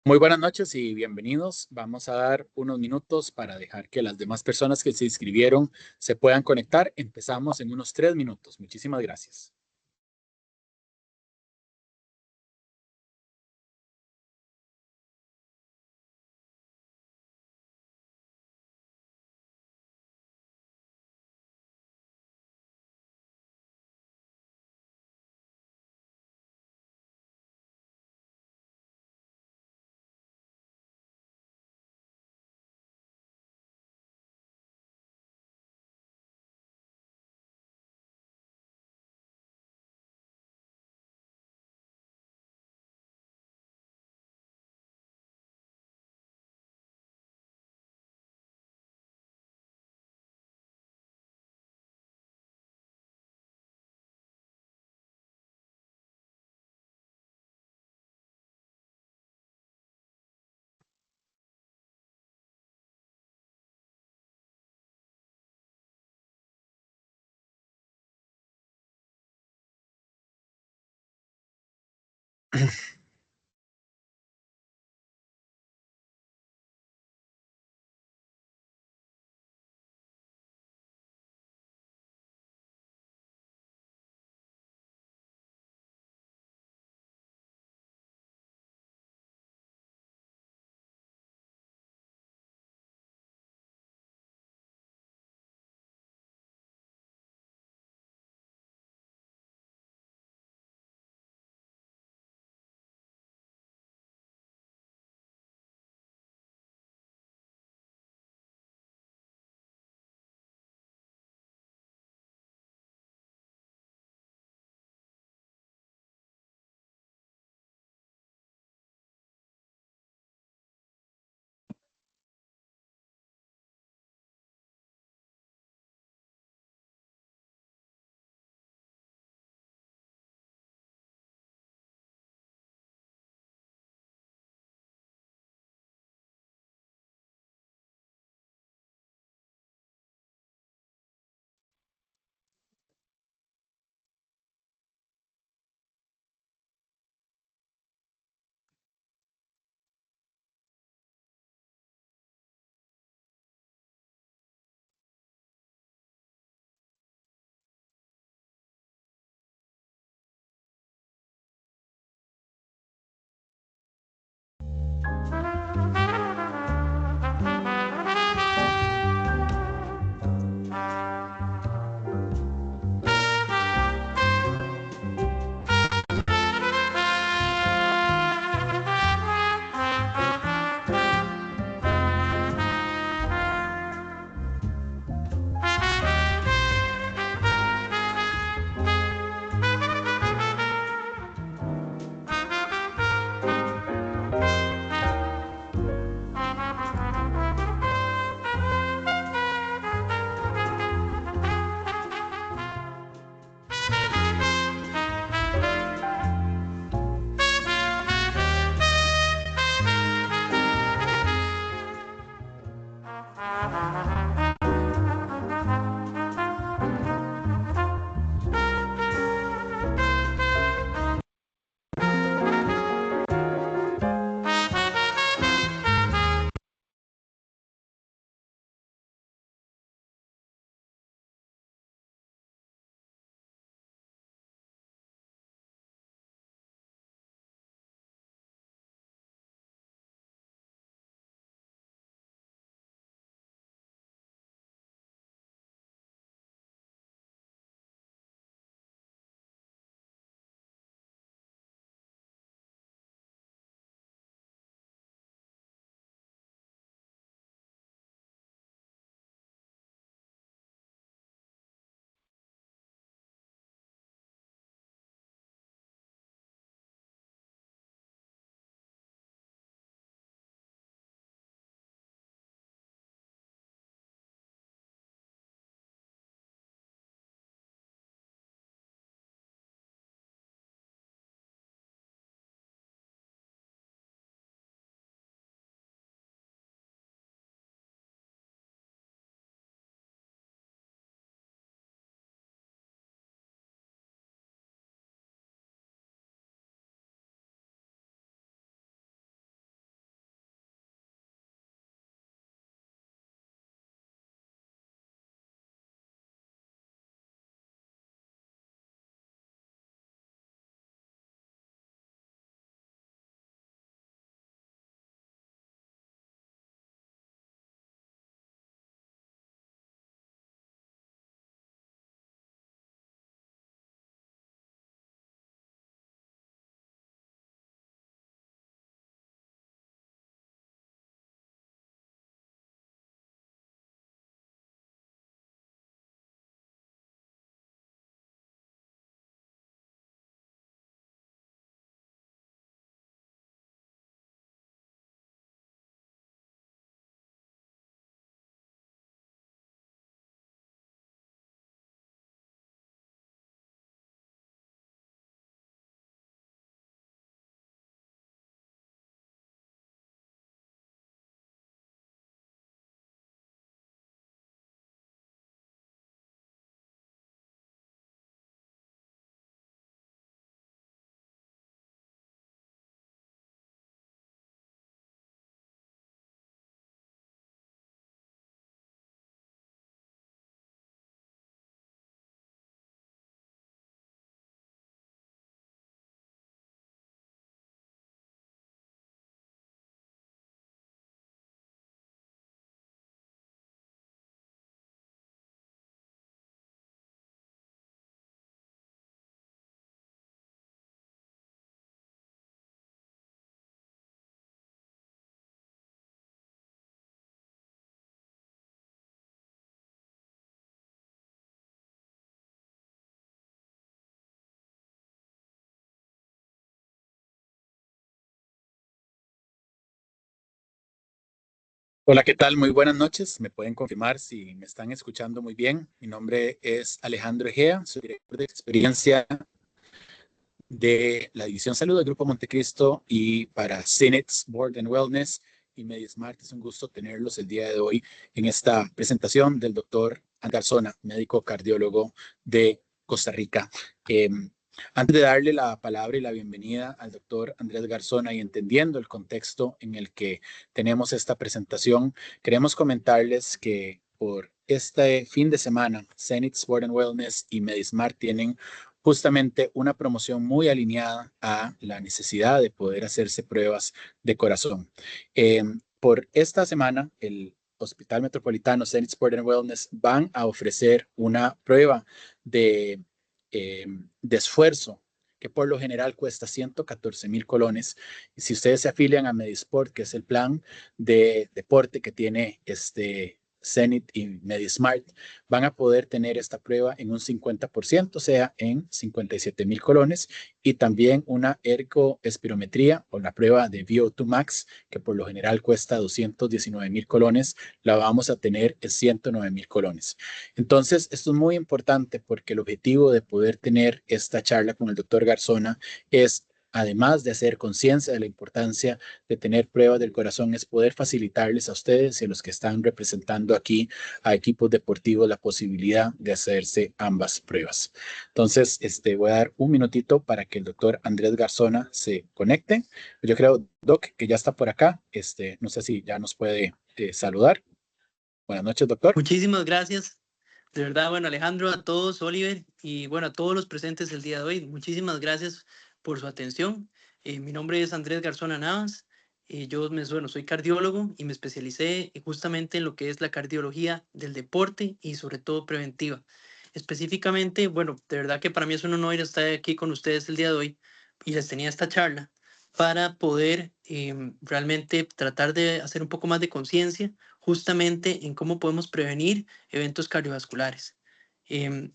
Muy buenas noches y bienvenidos. Vamos a dar unos minutos para dejar que las demás personas que se inscribieron se puedan conectar. Empezamos en unos 3 minutos. Muchísimas gracias. Hola, ¿qué tal? Muy buenas noches. ¿Me pueden confirmar si me están escuchando muy bien? Mi nombre es Alejandro Egea, soy director de experiencia de la División Salud del Grupo Montecristo y para CENETS Board and Wellness y MediSmart. Es un gusto tenerlos el día de hoy en esta presentación del doctor Garzona, médico cardiólogo de Costa Rica. Eh, Antes de darle la palabra y la bienvenida al doctor Andrés Garzona y entendiendo el contexto en el que tenemos esta presentación, queremos comentarles que por este fin de semana, CENETS Board and Wellness y MediSmart tienen justamente una promoción muy alineada a la necesidad de poder hacerse pruebas de corazón. Por esta semana, el Hospital Metropolitano Zenit Sport and Wellness van a ofrecer una prueba de, de esfuerzo que por lo general cuesta 114,000 colones. Y si ustedes se afilian a Medisport, que es el plan de deporte que tiene Zenit y MediSmart, van a poder tener esta prueba en un 50%, o sea, en 57,000 colones, y también una ergoespirometría o la prueba de VO2 Max, que por lo general cuesta 219,000 colones, la vamos a tener en 109,000 colones. Entonces, esto es muy importante porque el objetivo de poder tener esta charla con el doctor Garzona es, además de hacer conciencia de la importancia de tener pruebas del corazón, es poder facilitarles a ustedes y a los que están representando aquí a equipos deportivos la posibilidad de hacerse ambas pruebas. Entonces, voy a dar un minutito para que el doctor Andrés Garzona se conecte. Yo creo, Doc, que ya está por acá. No sé si ya nos puede saludar. Buenas noches, doctor. Muchísimas gracias. De verdad, bueno, Alejandro, a todos, Oliver, y bueno, a todos los presentes el día de hoy, muchísimas gracias por su atención. Mi nombre es Andrés Garzona Navas. Bueno, soy cardiólogo y me especialicé justamente en lo que es la cardiología del deporte y sobre todo preventiva. Específicamente, bueno, de verdad que para mí es un honor estar aquí con ustedes el día de hoy y les tenía esta charla para poder realmente tratar de hacer un poco más de conciencia justamente en cómo podemos prevenir eventos cardiovasculares.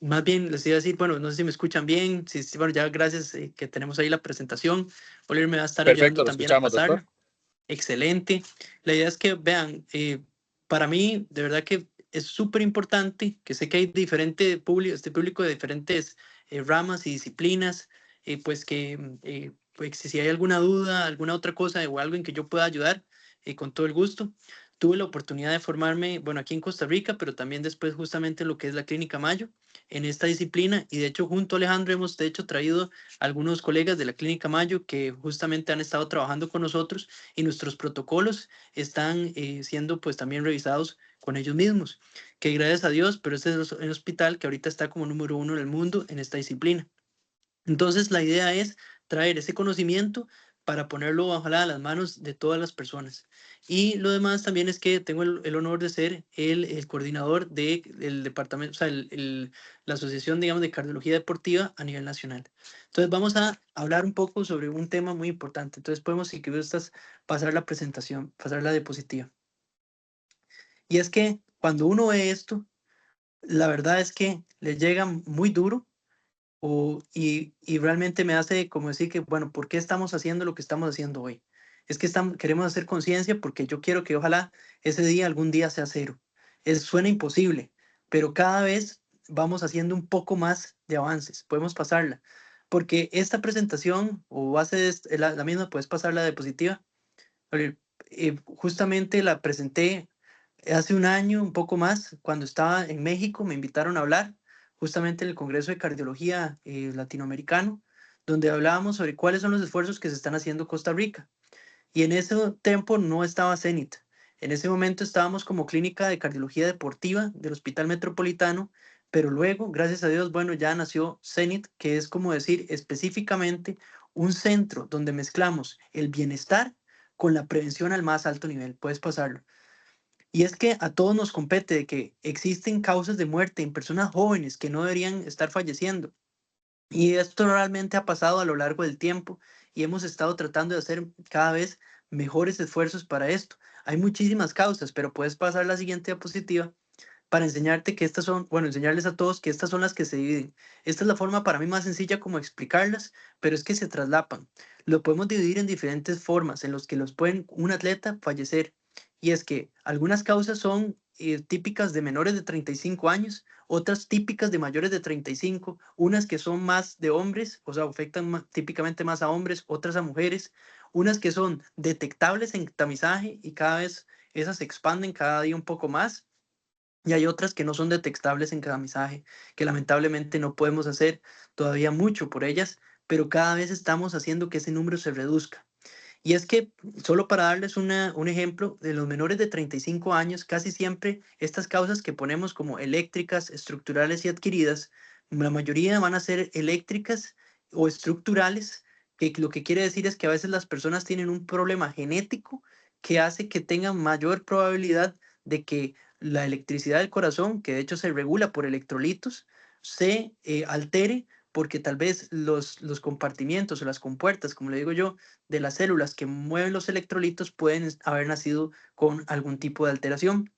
Más bien les iba a decir, bueno, no sé si me escuchan bien, bueno, ya gracias que tenemos ahí la presentación. Oliver me va a estar Perfecto, ayudando lo también a escuchamos, doctor. pasarla. Excelente. La idea es que vean, para mí, de verdad que es súper importante, que sé que hay diferente público, este público de diferentes ramas y disciplinas, pues que pues si hay alguna duda, alguna otra cosa o algo en que yo pueda ayudar, con todo el gusto. Tuve la oportunidad de formarme, bueno, aquí en Costa Rica, pero también después justamente en lo que es la Clínica Mayo, en esta disciplina. Y de hecho, junto a Alejandro hemos de hecho traído algunos colegas de la Clínica Mayo que justamente han estado trabajando con nosotros y nuestros protocolos están siendo pues también revisados con ellos mismos, que gracias a Dios, pero este es el hospital que ahorita está como número 1 en el mundo en esta disciplina. Entonces, la idea es traer ese conocimiento para ponerlo, ojalá, a las manos de todas las personas. Y lo demás también es que tengo el honor de ser el coordinador del departamento, o sea, la asociación, digamos, de cardiología deportiva a nivel nacional. Entonces, vamos a hablar un poco sobre un tema muy importante. Entonces, podemos, si gustas, pasar la presentación, pasar la diapositiva. Y es que cuando uno ve esto, la verdad es que le llega muy duro y realmente me hace como decir que, bueno, ¿por qué estamos haciendo lo que estamos haciendo hoy? Es que queremos hacer conciencia porque yo quiero que ojalá ese día algún día sea cero. Suena imposible, pero cada vez vamos haciendo un poco más de avances. Podemos pasarla. Porque esta presentación o base de la misma, puedes pasar la diapositiva. Oye, justamente la presenté hace un año, un poco más, cuando estaba en México, me invitaron a hablar justamente en el Congreso de Cardiología Latinoamericano, donde hablábamos sobre cuáles son los esfuerzos que se están haciendo en Costa Rica. Y en ese tiempo no estaba CENIT. En ese momento estábamos como clínica de cardiología deportiva del Hospital Metropolitano, pero luego, gracias a Dios, bueno, ya nació CENIT, que es como decir específicamente un centro donde mezclamos el bienestar con la prevención al más alto nivel. Puedes pasarlo. Y es que a todos nos compete de que existen causas de muerte en personas jóvenes que no deberían estar falleciendo. Y esto realmente ha pasado a lo largo del tiempo y hemos estado tratando de hacer cada vez mejores esfuerzos para esto. Hay muchísimas causas, pero puedes pasar la siguiente diapositiva para enseñarte que estas son, bueno, enseñarles a todos que estas son las que se dividen. Esta es la forma para mí más sencilla como explicarlas, pero es que se traslapan. Lo podemos dividir en diferentes formas en los que los pueden un atleta fallecer y es que algunas causas son típicas de menores de 35 años, otras típicas de mayores de 35, unas que son más de hombres, o sea, afectan típicamente más a hombres, otras a mujeres, unas que son detectables en tamizaje y cada vez esas se expanden cada día un poco más. Y hay otras que no son detectables en tamizaje, que lamentablemente no podemos hacer todavía mucho por ellas, pero cada vez estamos haciendo que ese número se reduzca. Y es que, solo para darles un ejemplo, de los menores de 35 años, casi siempre estas causas que ponemos como eléctricas, estructurales y adquiridas, la mayoría van a ser eléctricas o estructurales, que lo que quiere decir es que a veces las personas tienen un problema genético que hace que tengan mayor probabilidad de que la electricidad del corazón, que de hecho se regula por electrolitos, se altere porque tal vez los compartimientos o las compuertas, como le digo yo, de las células que mueven los electrolitos pueden haber nacido con algún tipo de alteración.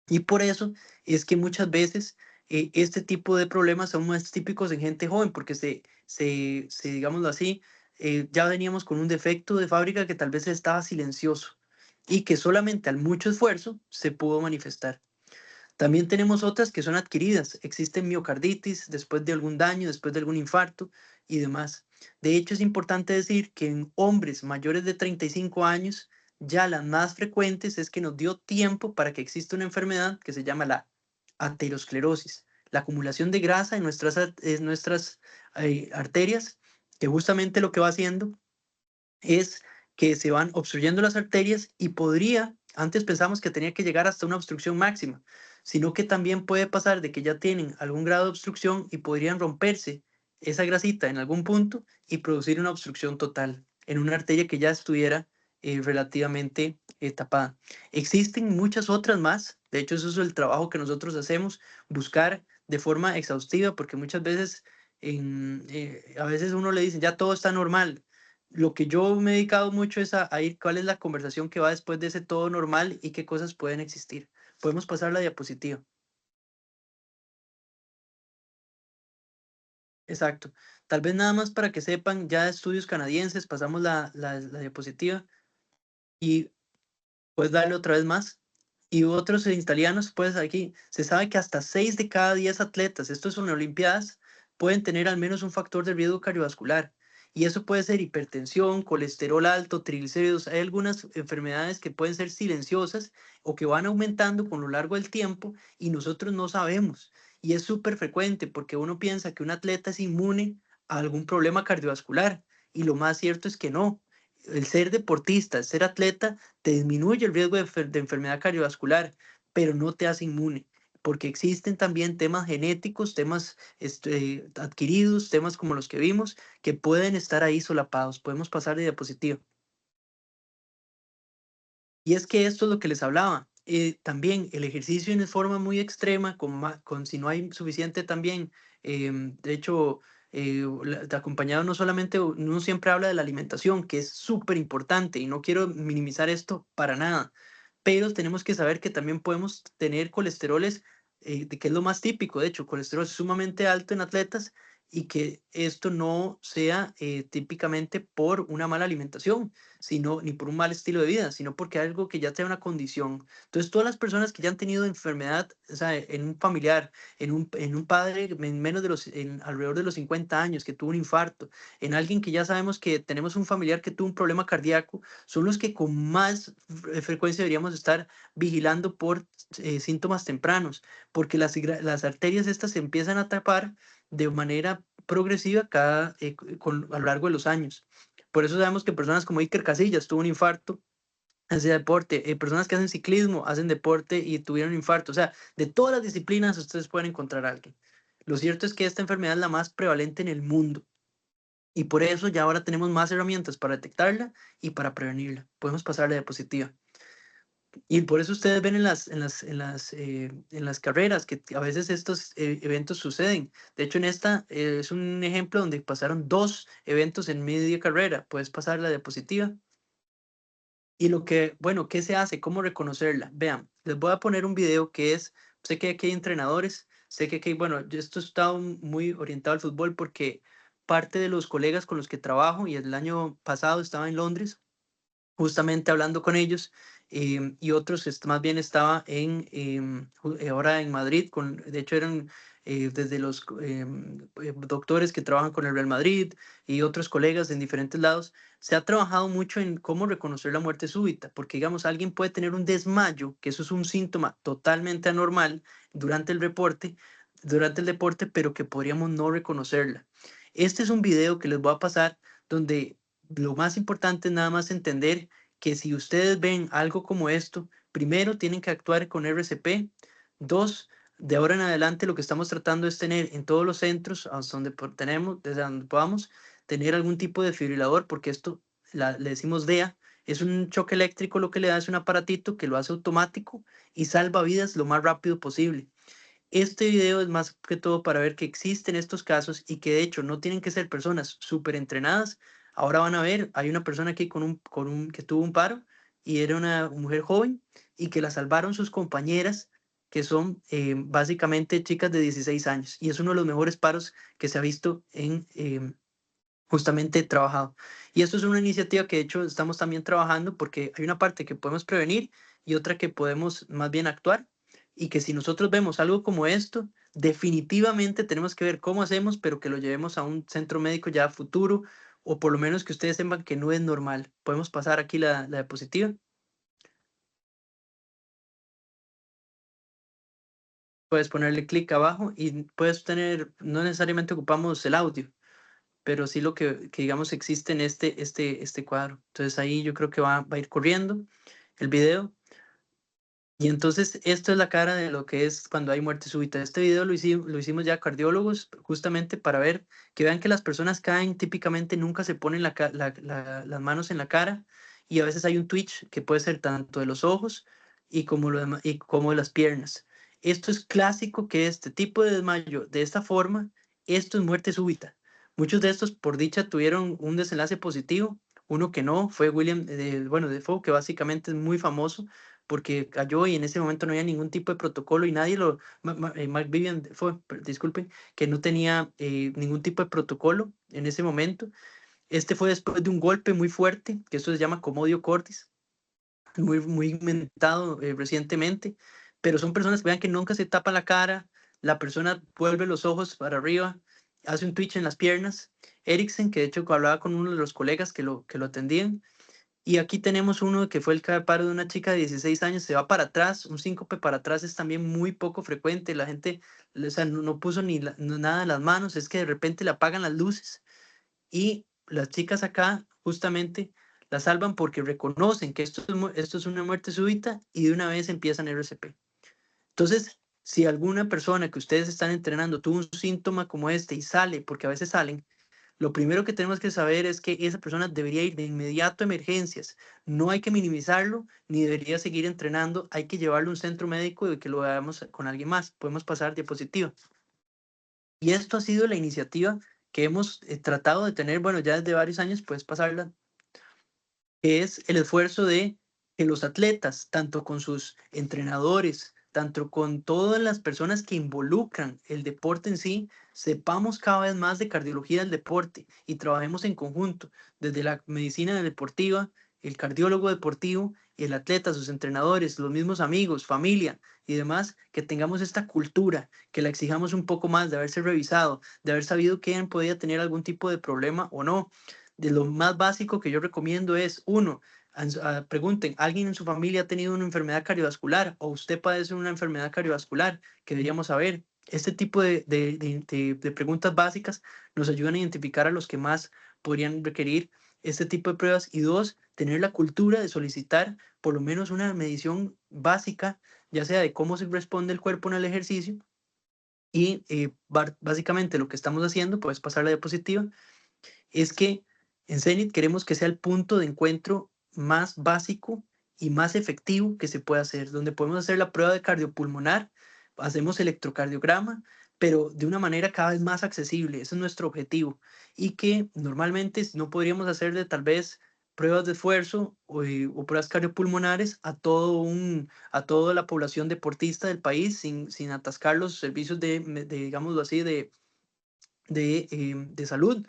Y por eso es que muchas veces este tipo de problemas son más típicos en gente joven, porque digámoslo así, ya veníamos con un defecto de fábrica que tal vez estaba silencioso y que solamente al mucho esfuerzo se pudo manifestar. También tenemos otras que son adquiridas. Existe miocarditis después de algún daño, después de algún infarto y demás. De hecho, es importante decir que en hombres mayores de 35 años, ya las más frecuentes es que nos dio tiempo para que exista una enfermedad que se llama la aterosclerosis, la acumulación de grasa en nuestras arterias, que justamente lo que va haciendo es que se van obstruyendo las arterias y podría, antes pensamos que tenía que llegar hasta una obstrucción máxima, sino que también puede pasar de que ya tienen algún grado de obstrucción y podrían romperse esa grasita en algún punto y producir una obstrucción total en una arteria que ya estuviera relativamente tapada. Existen muchas otras más, de hecho eso es el trabajo que nosotros hacemos, buscar de forma exhaustiva, porque muchas veces, a veces uno le dice, ya todo está normal. Lo que yo me he dedicado mucho es a ir, cuál es la conversación que va después de ese todo normal y qué cosas pueden existir. Podemos pasar la diapositiva. Exacto. Tal vez nada más para que sepan, ya de estudios canadienses, pasamos la diapositiva y puedes darle otra vez más. Y otros italianos, pues aquí se sabe que hasta 6 de cada 10 atletas, esto son olimpiadas, pueden tener al menos un factor de riesgo cardiovascular. Y eso puede ser hipertensión, colesterol alto, triglicéridos. Hay algunas enfermedades que pueden ser silenciosas o que van aumentando con lo largo del tiempo y nosotros no sabemos. Y es súper frecuente porque uno piensa que un atleta es inmune a algún problema cardiovascular y lo más cierto es que no. El ser deportista, el ser atleta, te disminuye el riesgo de enfermedad cardiovascular, pero no te hace inmune, porque existen también temas genéticos, temas adquiridos, temas como los que vimos, que pueden estar ahí solapados. Podemos pasar de diapositiva. Y es que esto es lo que les hablaba. También el ejercicio en forma muy extrema, con si no hay suficiente también, de hecho, acompañado no solamente, uno siempre habla de la alimentación, que es súper importante y no quiero minimizar esto para nada, pero tenemos que saber que también podemos tener colesteroles, que es lo más típico, de hecho, colesterol sumamente alto en atletas y que esto no sea típicamente por una mala alimentación, sino ni por un mal estilo de vida, sino porque algo que ya sea una condición. Entonces, todas las personas que ya han tenido enfermedad, o sea, en un familiar, en un padre en menos de alrededor de los 50 años que tuvo un infarto, en alguien que ya sabemos que tenemos un familiar que tuvo un problema cardíaco, son los que con más frecuencia deberíamos estar vigilando por síntomas tempranos, porque las arterias estas se empiezan a tapar de manera progresiva a lo largo de los años. Por eso sabemos que personas como Iker Casillas tuvo un infarto, hace deporte, personas que hacen ciclismo, hacen deporte y tuvieron un infarto. O sea, de todas las disciplinas ustedes pueden encontrar a alguien. Lo cierto es que esta enfermedad es la más prevalente en el mundo y por eso ya ahora tenemos más herramientas para detectarla y para prevenirla. Podemos pasar a la diapositiva. Y por eso ustedes ven en las carreras que a veces estos eventos suceden. De hecho, en esta es un ejemplo donde pasaron 2 eventos en media carrera. Puedes pasar la diapositiva. Y bueno, ¿qué se hace? ¿Cómo reconocerla? Vean, les voy a poner un video que sé que aquí hay entrenadores, sé que aquí, bueno, esto está muy orientado al fútbol porque parte de los colegas con los que trabajo y el año pasado estaba en Londres justamente hablando con ellos, y otros más bien estaba ahora en Madrid, de hecho eran desde los doctores que trabajan con el Real Madrid y otros colegas en diferentes lados. Se ha trabajado mucho en cómo reconocer la muerte súbita, porque digamos, alguien puede tener un desmayo, que eso es un síntoma totalmente anormal durante el deporte, pero que podríamos no reconocerla. Este es un video que les voy a pasar donde lo más importante es nada más entender que si ustedes ven algo como esto, primero tienen que actuar con RCP. Dos, de ahora en adelante lo que estamos tratando es tener en todos los centros hasta donde desde donde podamos, tener algún tipo de desfibrilador, porque esto le decimos DEA, es un choque eléctrico, lo que le da es un aparatito que lo hace automático y salva vidas lo más rápido posible. Este video es más que todo para ver que existen estos casos y que de hecho no tienen que ser personas súper entrenadas. Ahora van a ver, hay una persona aquí que tuvo un paro y era una mujer joven y que la salvaron sus compañeras, que son básicamente chicas de 16 años. Y es uno de los mejores paros que se ha visto en justamente trabajado. Y esto es una iniciativa que de hecho estamos también trabajando porque hay una parte que podemos prevenir y otra que podemos más bien actuar, y que si nosotros vemos algo como esto, definitivamente tenemos que ver cómo hacemos, pero que lo llevemos a un centro médico ya a futuro, o por lo menos que ustedes sepan que no es normal. Podemos pasar aquí la diapositiva. Puedes ponerle clic abajo y puedes tener, no necesariamente ocupamos el audio, pero sí lo que digamos existe en este cuadro. Entonces ahí yo creo que va a ir corriendo el video. Y entonces esto es la cara de lo que es cuando hay muerte súbita. Este video lo hicimos ya cardiólogos justamente para ver, que vean que las personas caen, típicamente nunca se ponen las manos en la cara, y a veces hay un twitch que puede ser tanto de los ojos y como de las piernas. Esto es clásico, que este tipo de desmayo de esta forma, esto es muerte súbita. Muchos de estos por dicha tuvieron un desenlace positivo, uno que no fue William, Defoe, que básicamente es muy famoso porque cayó y en ese momento no había ningún tipo de protocolo y nadie Mark Vivian disculpen, que no tenía ningún tipo de protocolo en ese momento. Este fue después de un golpe muy fuerte, que esto se llama comodio cordis, muy inventado recientemente, pero son personas que vean que nunca se tapa la cara, la persona vuelve los ojos para arriba, hace un twitch en las piernas. Eriksen, que de hecho hablaba con uno de los colegas que lo atendían, y aquí tenemos uno que fue el paro de una chica de 16 años, se va para atrás, un síncope para atrás es también muy poco frecuente, la gente, o sea, no puso nada en las manos, es que de repente le apagan las luces y las chicas acá justamente la salvan porque reconocen que esto es una muerte súbita y de una vez empiezan RCP. Entonces, si alguna persona que ustedes están entrenando tuvo un síntoma como este y sale, porque a veces salen, lo primero que tenemos que saber es que esa persona debería ir de inmediato a emergencias. No hay que minimizarlo, ni debería seguir entrenando. Hay que llevarlo a un centro médico y que lo veamos con alguien más. Podemos pasar diapositiva. Y esto ha sido la iniciativa que hemos tratado de tener, bueno, ya desde varios años, puedes pasarla, que es el esfuerzo de que los atletas, tanto con sus entrenadores, tanto con todas las personas que involucran el deporte en sí, sepamos cada vez más de cardiología del deporte y trabajemos en conjunto, desde la medicina deportiva, el cardiólogo deportivo y el atleta, sus entrenadores, los mismos amigos, familia y demás, que tengamos esta cultura, que la exijamos un poco más de haberse revisado, de haber sabido quién podía tener algún tipo de problema o no. De lo más básico que yo recomiendo es, uno, pregunten, ¿alguien en su familia ha tenido una enfermedad cardiovascular o usted padece una enfermedad cardiovascular que deberíamos saber? Este tipo de preguntas básicas nos ayudan a identificar a los que más podrían requerir este tipo de pruebas. Y dos, tener la cultura de solicitar por lo menos una medición básica, ya sea de cómo se responde el cuerpo en el ejercicio. Y básicamente lo que estamos haciendo, puedes pasar la diapositiva, es que en Zenit queremos que sea el punto de encuentro más básico y más efectivo que se pueda hacer, donde podemos hacer la prueba de cardiopulmonar, hacemos electrocardiograma, pero de una manera cada vez más accesible. Ese es nuestro objetivo. Y que normalmente no podríamos hacerle tal vez pruebas de esfuerzo o pruebas cardiopulmonares a toda la población deportista del país sin atascar los servicios digámoslo así, de salud.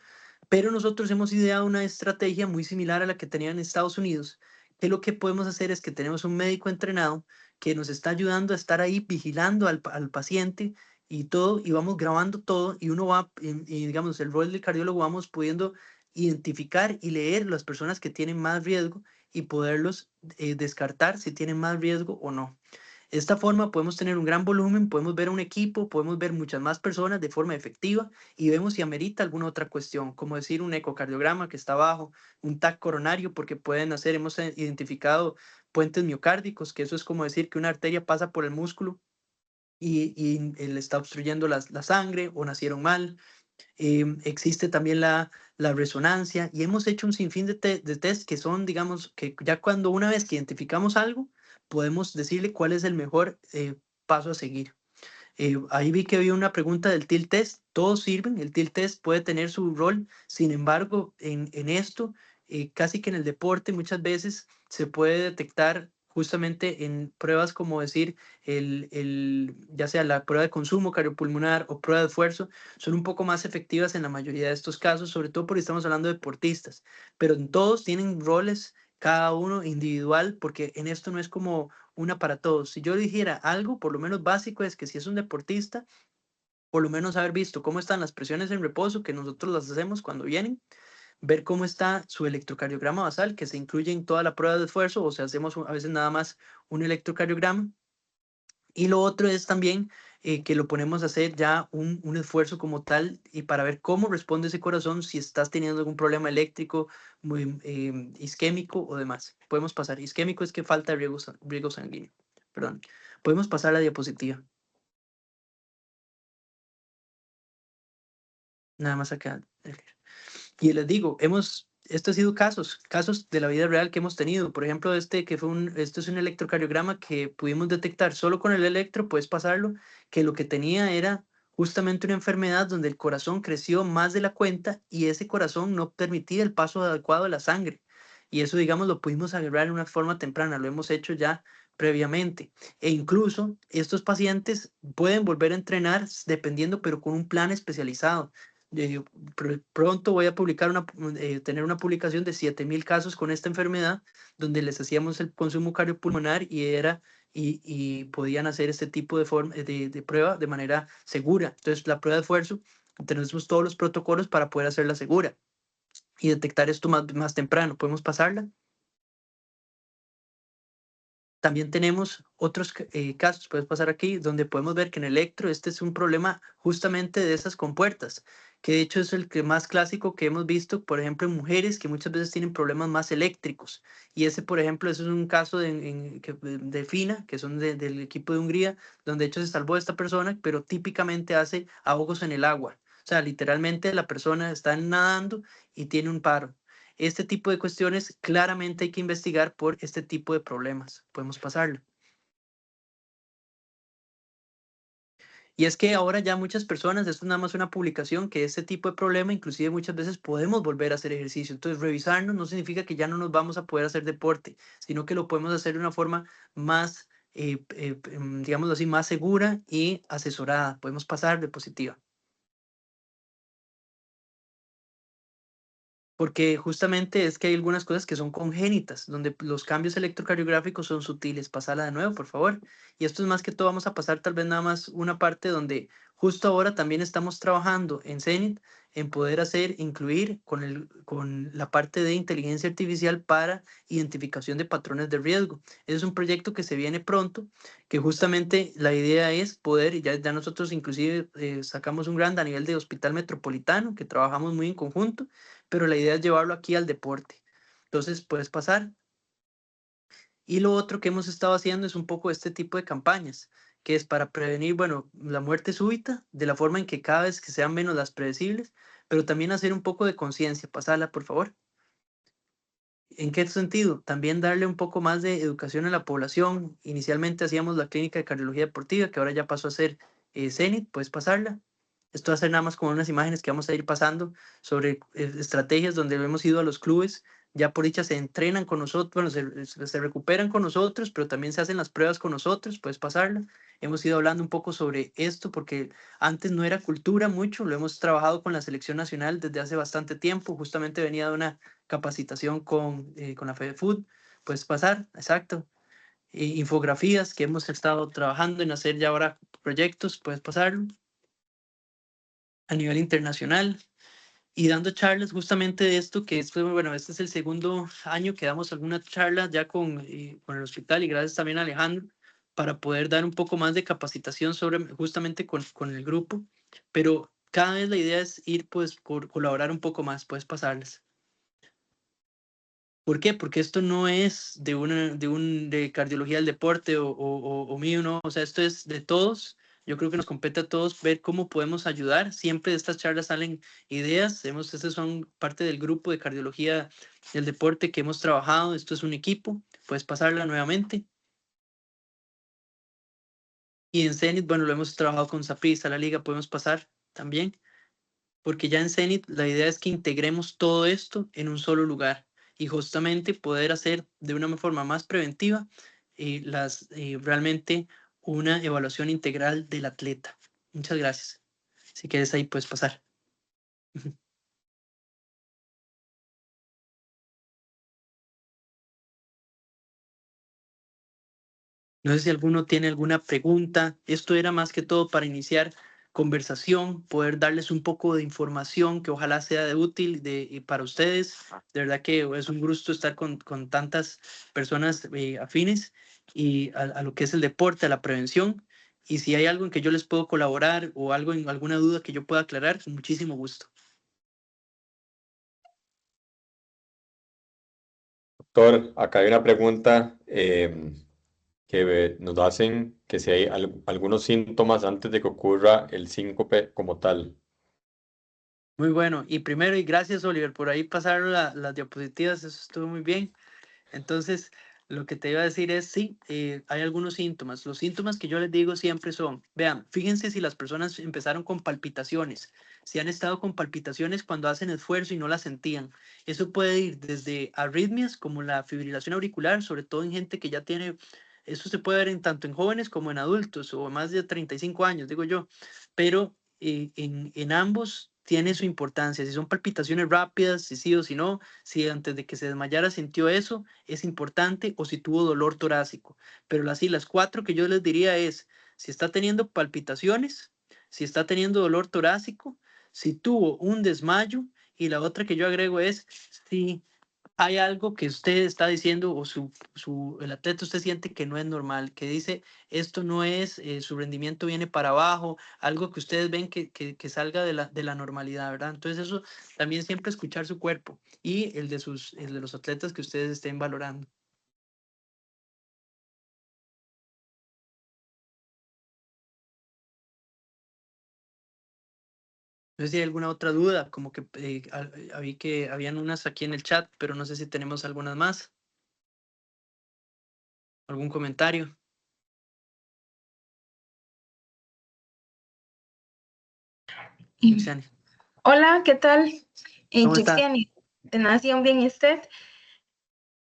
Pero nosotros hemos ideado una estrategia muy similar a la que tenían en Estados Unidos, que lo que podemos hacer es que tenemos un médico entrenado que nos está ayudando a estar ahí vigilando al paciente y todo, y vamos grabando todo, y uno va, y digamos, el rol del cardiólogo, vamos pudiendo identificar y leer las personas que tienen más riesgo y poderlos descartar si tienen más riesgo o no. De esta forma podemos tener un gran volumen, podemos ver un equipo, podemos ver muchas más personas de forma efectiva y vemos si amerita alguna otra cuestión, como decir un ecocardiograma que está abajo, un TAC coronario, porque pueden hacer, hemos identificado puentes miocárdicos, que eso es como decir que una arteria pasa por el músculo y le está obstruyendo la sangre o nacieron mal. Existe también la resonancia y hemos hecho un sinfín de test que son, digamos, que ya cuando una vez que identificamos algo, podemos decirle cuál es el mejor paso a seguir. Ahí vi que había una pregunta del TIL test. Todos sirven, el TIL test puede tener su rol. Sin embargo, en esto, casi que en el deporte muchas veces se puede detectar justamente en pruebas como decir, ya sea la prueba de consumo cardiopulmonar o prueba de esfuerzo, son un poco más efectivas en la mayoría de estos casos, sobre todo porque estamos hablando de deportistas. Pero en todos tienen roles, cada uno individual, porque en esto no es como una para todos. Si yo dijera algo, por lo menos básico, es que si es un deportista, por lo menos haber visto cómo están las presiones en reposo, que nosotros las hacemos cuando vienen, ver cómo está su electrocardiograma basal, que se incluye en toda la prueba de esfuerzo, o sea, hacemos a veces nada más un electrocardiograma. Y lo otro es también que lo ponemos a hacer ya un esfuerzo como tal y para ver cómo responde ese corazón, si estás teniendo algún problema eléctrico, muy, isquémico o demás. Podemos pasar. Isquémico es que falta riego sanguíneo. Perdón. Podemos pasar a la diapositiva. Nada más acá. Y les digo, esto ha sido casos de la vida real que hemos tenido. Por ejemplo, esto es un electrocardiograma que pudimos detectar solo con el electro, puedes pasarlo, que lo que tenía era justamente una enfermedad donde el corazón creció más de la cuenta y ese corazón no permitía el paso adecuado de la sangre. Y eso, digamos, lo pudimos agarrar de una forma temprana, lo hemos hecho ya previamente. E incluso estos pacientes pueden volver a entrenar dependiendo, pero con un plan especializado. Eh, Pronto voy a tener una publicación de 7,000 casos con esta enfermedad, donde les hacíamos el consumo cardiopulmonar y podían hacer este tipo de prueba de manera segura. Entonces, la prueba de esfuerzo, tenemos todos los protocolos para poder hacerla segura y detectar esto más temprano. ¿Podemos pasarla? También tenemos otros casos, puedes pasar aquí, donde podemos ver que en electro este es un problema justamente de esas compuertas, que de hecho es el que más clásico que hemos visto, por ejemplo, en mujeres que muchas veces tienen problemas más eléctricos. Y ese, por ejemplo, ese es un caso de FINA, que son del equipo de Hungría, donde de hecho se salvó esta persona, pero típicamente hace ahogos en el agua. O sea, literalmente la persona está nadando y tiene un paro. Este tipo de cuestiones claramente hay que investigar por este tipo de problemas. Podemos pasarlo. Y es que ahora ya muchas personas, esto es nada más una publicación, que este tipo de problema, inclusive muchas veces podemos volver a hacer ejercicio. Entonces, revisarnos no significa que ya no nos vamos a poder hacer deporte, sino que lo podemos hacer de una forma más, digámoslo así, más segura y asesorada. Podemos pasar de positiva. Porque justamente es que hay algunas cosas que son congénitas, donde los cambios electrocardiográficos son sutiles. Pasala de nuevo, por favor. Y esto es más que todo, vamos a pasar tal vez nada más una parte donde justo ahora también estamos trabajando en Zenit en poder incluir con la parte de inteligencia artificial para identificación de patrones de riesgo. Ese es un proyecto que se viene pronto, que justamente la idea es poder, y ya nosotros inclusive sacamos un grant a nivel de hospital metropolitano, que trabajamos muy en conjunto, pero la idea es llevarlo aquí al deporte. Entonces, puedes pasar. Y lo otro que hemos estado haciendo es un poco este tipo de campañas, que es para prevenir, bueno, la muerte súbita, de la forma en que cada vez que sean menos las predecibles, pero también hacer un poco de conciencia. Pasala, por favor. ¿En qué sentido? También darle un poco más de educación a la población. Inicialmente hacíamos la clínica de cardiología deportiva, que ahora ya pasó a ser CENIT, puedes pasarla. Esto va a ser nada más como unas imágenes que vamos a ir pasando sobre estrategias donde hemos ido a los clubes. Ya por dicha se entrenan con nosotros, bueno, se recuperan con nosotros, pero también se hacen las pruebas con nosotros, puedes pasarla. Hemos ido hablando un poco sobre esto porque antes no era cultura mucho, lo hemos trabajado con la selección nacional desde hace bastante tiempo. Justamente venía de una capacitación con la FedeFood, puedes pasar, exacto. Infografías que hemos estado trabajando en hacer ya ahora proyectos, puedes pasarlo. A nivel internacional y dando charlas justamente de esto, que es, bueno, este es el segundo año que damos alguna charla ya con el hospital y gracias también a Alejandro para poder dar un poco más de capacitación sobre justamente con el grupo, pero cada vez la idea es ir pues por colaborar un poco más, puedes pasarles. ¿Por qué? Porque esto no es de cardiología del deporte o mío, no. O sea, esto es de todos. Yo creo que nos compete a todos ver cómo podemos ayudar. Siempre de estas charlas salen ideas. Estos son parte del grupo de cardiología del deporte que hemos trabajado. Esto es un equipo. Puedes pasarla nuevamente. Y en Zenit, bueno, lo hemos trabajado con Saprissa, la liga, podemos pasar también. Porque ya en Zenit la idea es que integremos todo esto en un solo lugar y justamente poder hacer de una forma más preventiva realmente una evaluación integral del atleta. Muchas gracias. Si quieres ahí puedes pasar. No sé si alguno tiene alguna pregunta. Esto era más que todo para iniciar conversación, poder darles un poco de información que ojalá sea de útil para ustedes. De verdad que es un gusto estar con tantas personas afines y a lo que es el deporte, a la prevención. Y si hay algo en que yo les puedo colaborar o alguna duda que yo pueda aclarar, con muchísimo gusto. Doctor, acá hay una pregunta que nos hacen que si hay algunos síntomas antes de que ocurra el síncope como tal. Muy bueno. Y primero, y gracias, Oliver, por ahí pasaron las diapositivas, eso estuvo muy bien. Entonces, lo que te iba a decir es, sí, hay algunos síntomas. Los síntomas que yo les digo siempre son, vean, fíjense si las personas empezaron con palpitaciones, si han estado con palpitaciones cuando hacen esfuerzo y no las sentían. Eso puede ir desde arritmias como la fibrilación auricular, sobre todo en gente que ya tiene, eso se puede ver tanto en jóvenes como en adultos o más de 35 años, digo yo, pero en ambos tiene su importancia. Si son palpitaciones rápidas, si sí o si no, si antes de que se desmayara sintió eso, es importante, o si tuvo dolor torácico. Pero así, las cuatro que yo les diría es, si está teniendo palpitaciones, si está teniendo dolor torácico, si tuvo un desmayo, y la otra que yo agrego es si hay algo que usted está diciendo o el atleta usted siente que no es normal, que dice esto no es, su rendimiento viene para abajo, algo que ustedes ven que salga de la normalidad, ¿verdad? Entonces eso también siempre escuchar su cuerpo y el de los atletas que ustedes estén valorando. No sé si hay alguna otra duda, como que vi que habían unas aquí en el chat, pero no sé si tenemos algunas más. ¿Algún comentario? Luciani, Hola, ¿qué tal? ¿cómo Yo está? de Nación Bien, ¿y usted?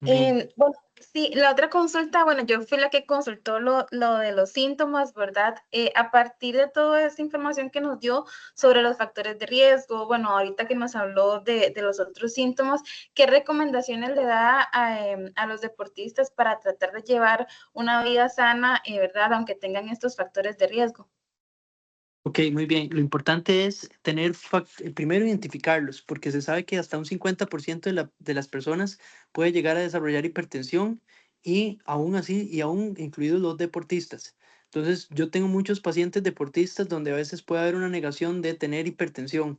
Bien. Bueno, sí, la otra consulta, bueno, yo fui la que consultó lo de los síntomas, ¿verdad? A partir de toda esta información que nos dio sobre los factores de riesgo, bueno, ahorita que nos habló de los otros síntomas, ¿qué recomendaciones le da a los deportistas para tratar de llevar una vida sana, ¿verdad? Aunque tengan estos factores de riesgo. Ok, muy bien. Lo importante es primero identificarlos, porque se sabe que hasta un 50% de las personas puede llegar a desarrollar hipertensión y aún así, y aún incluidos los deportistas. Entonces, yo tengo muchos pacientes deportistas donde a veces puede haber una negación de tener hipertensión,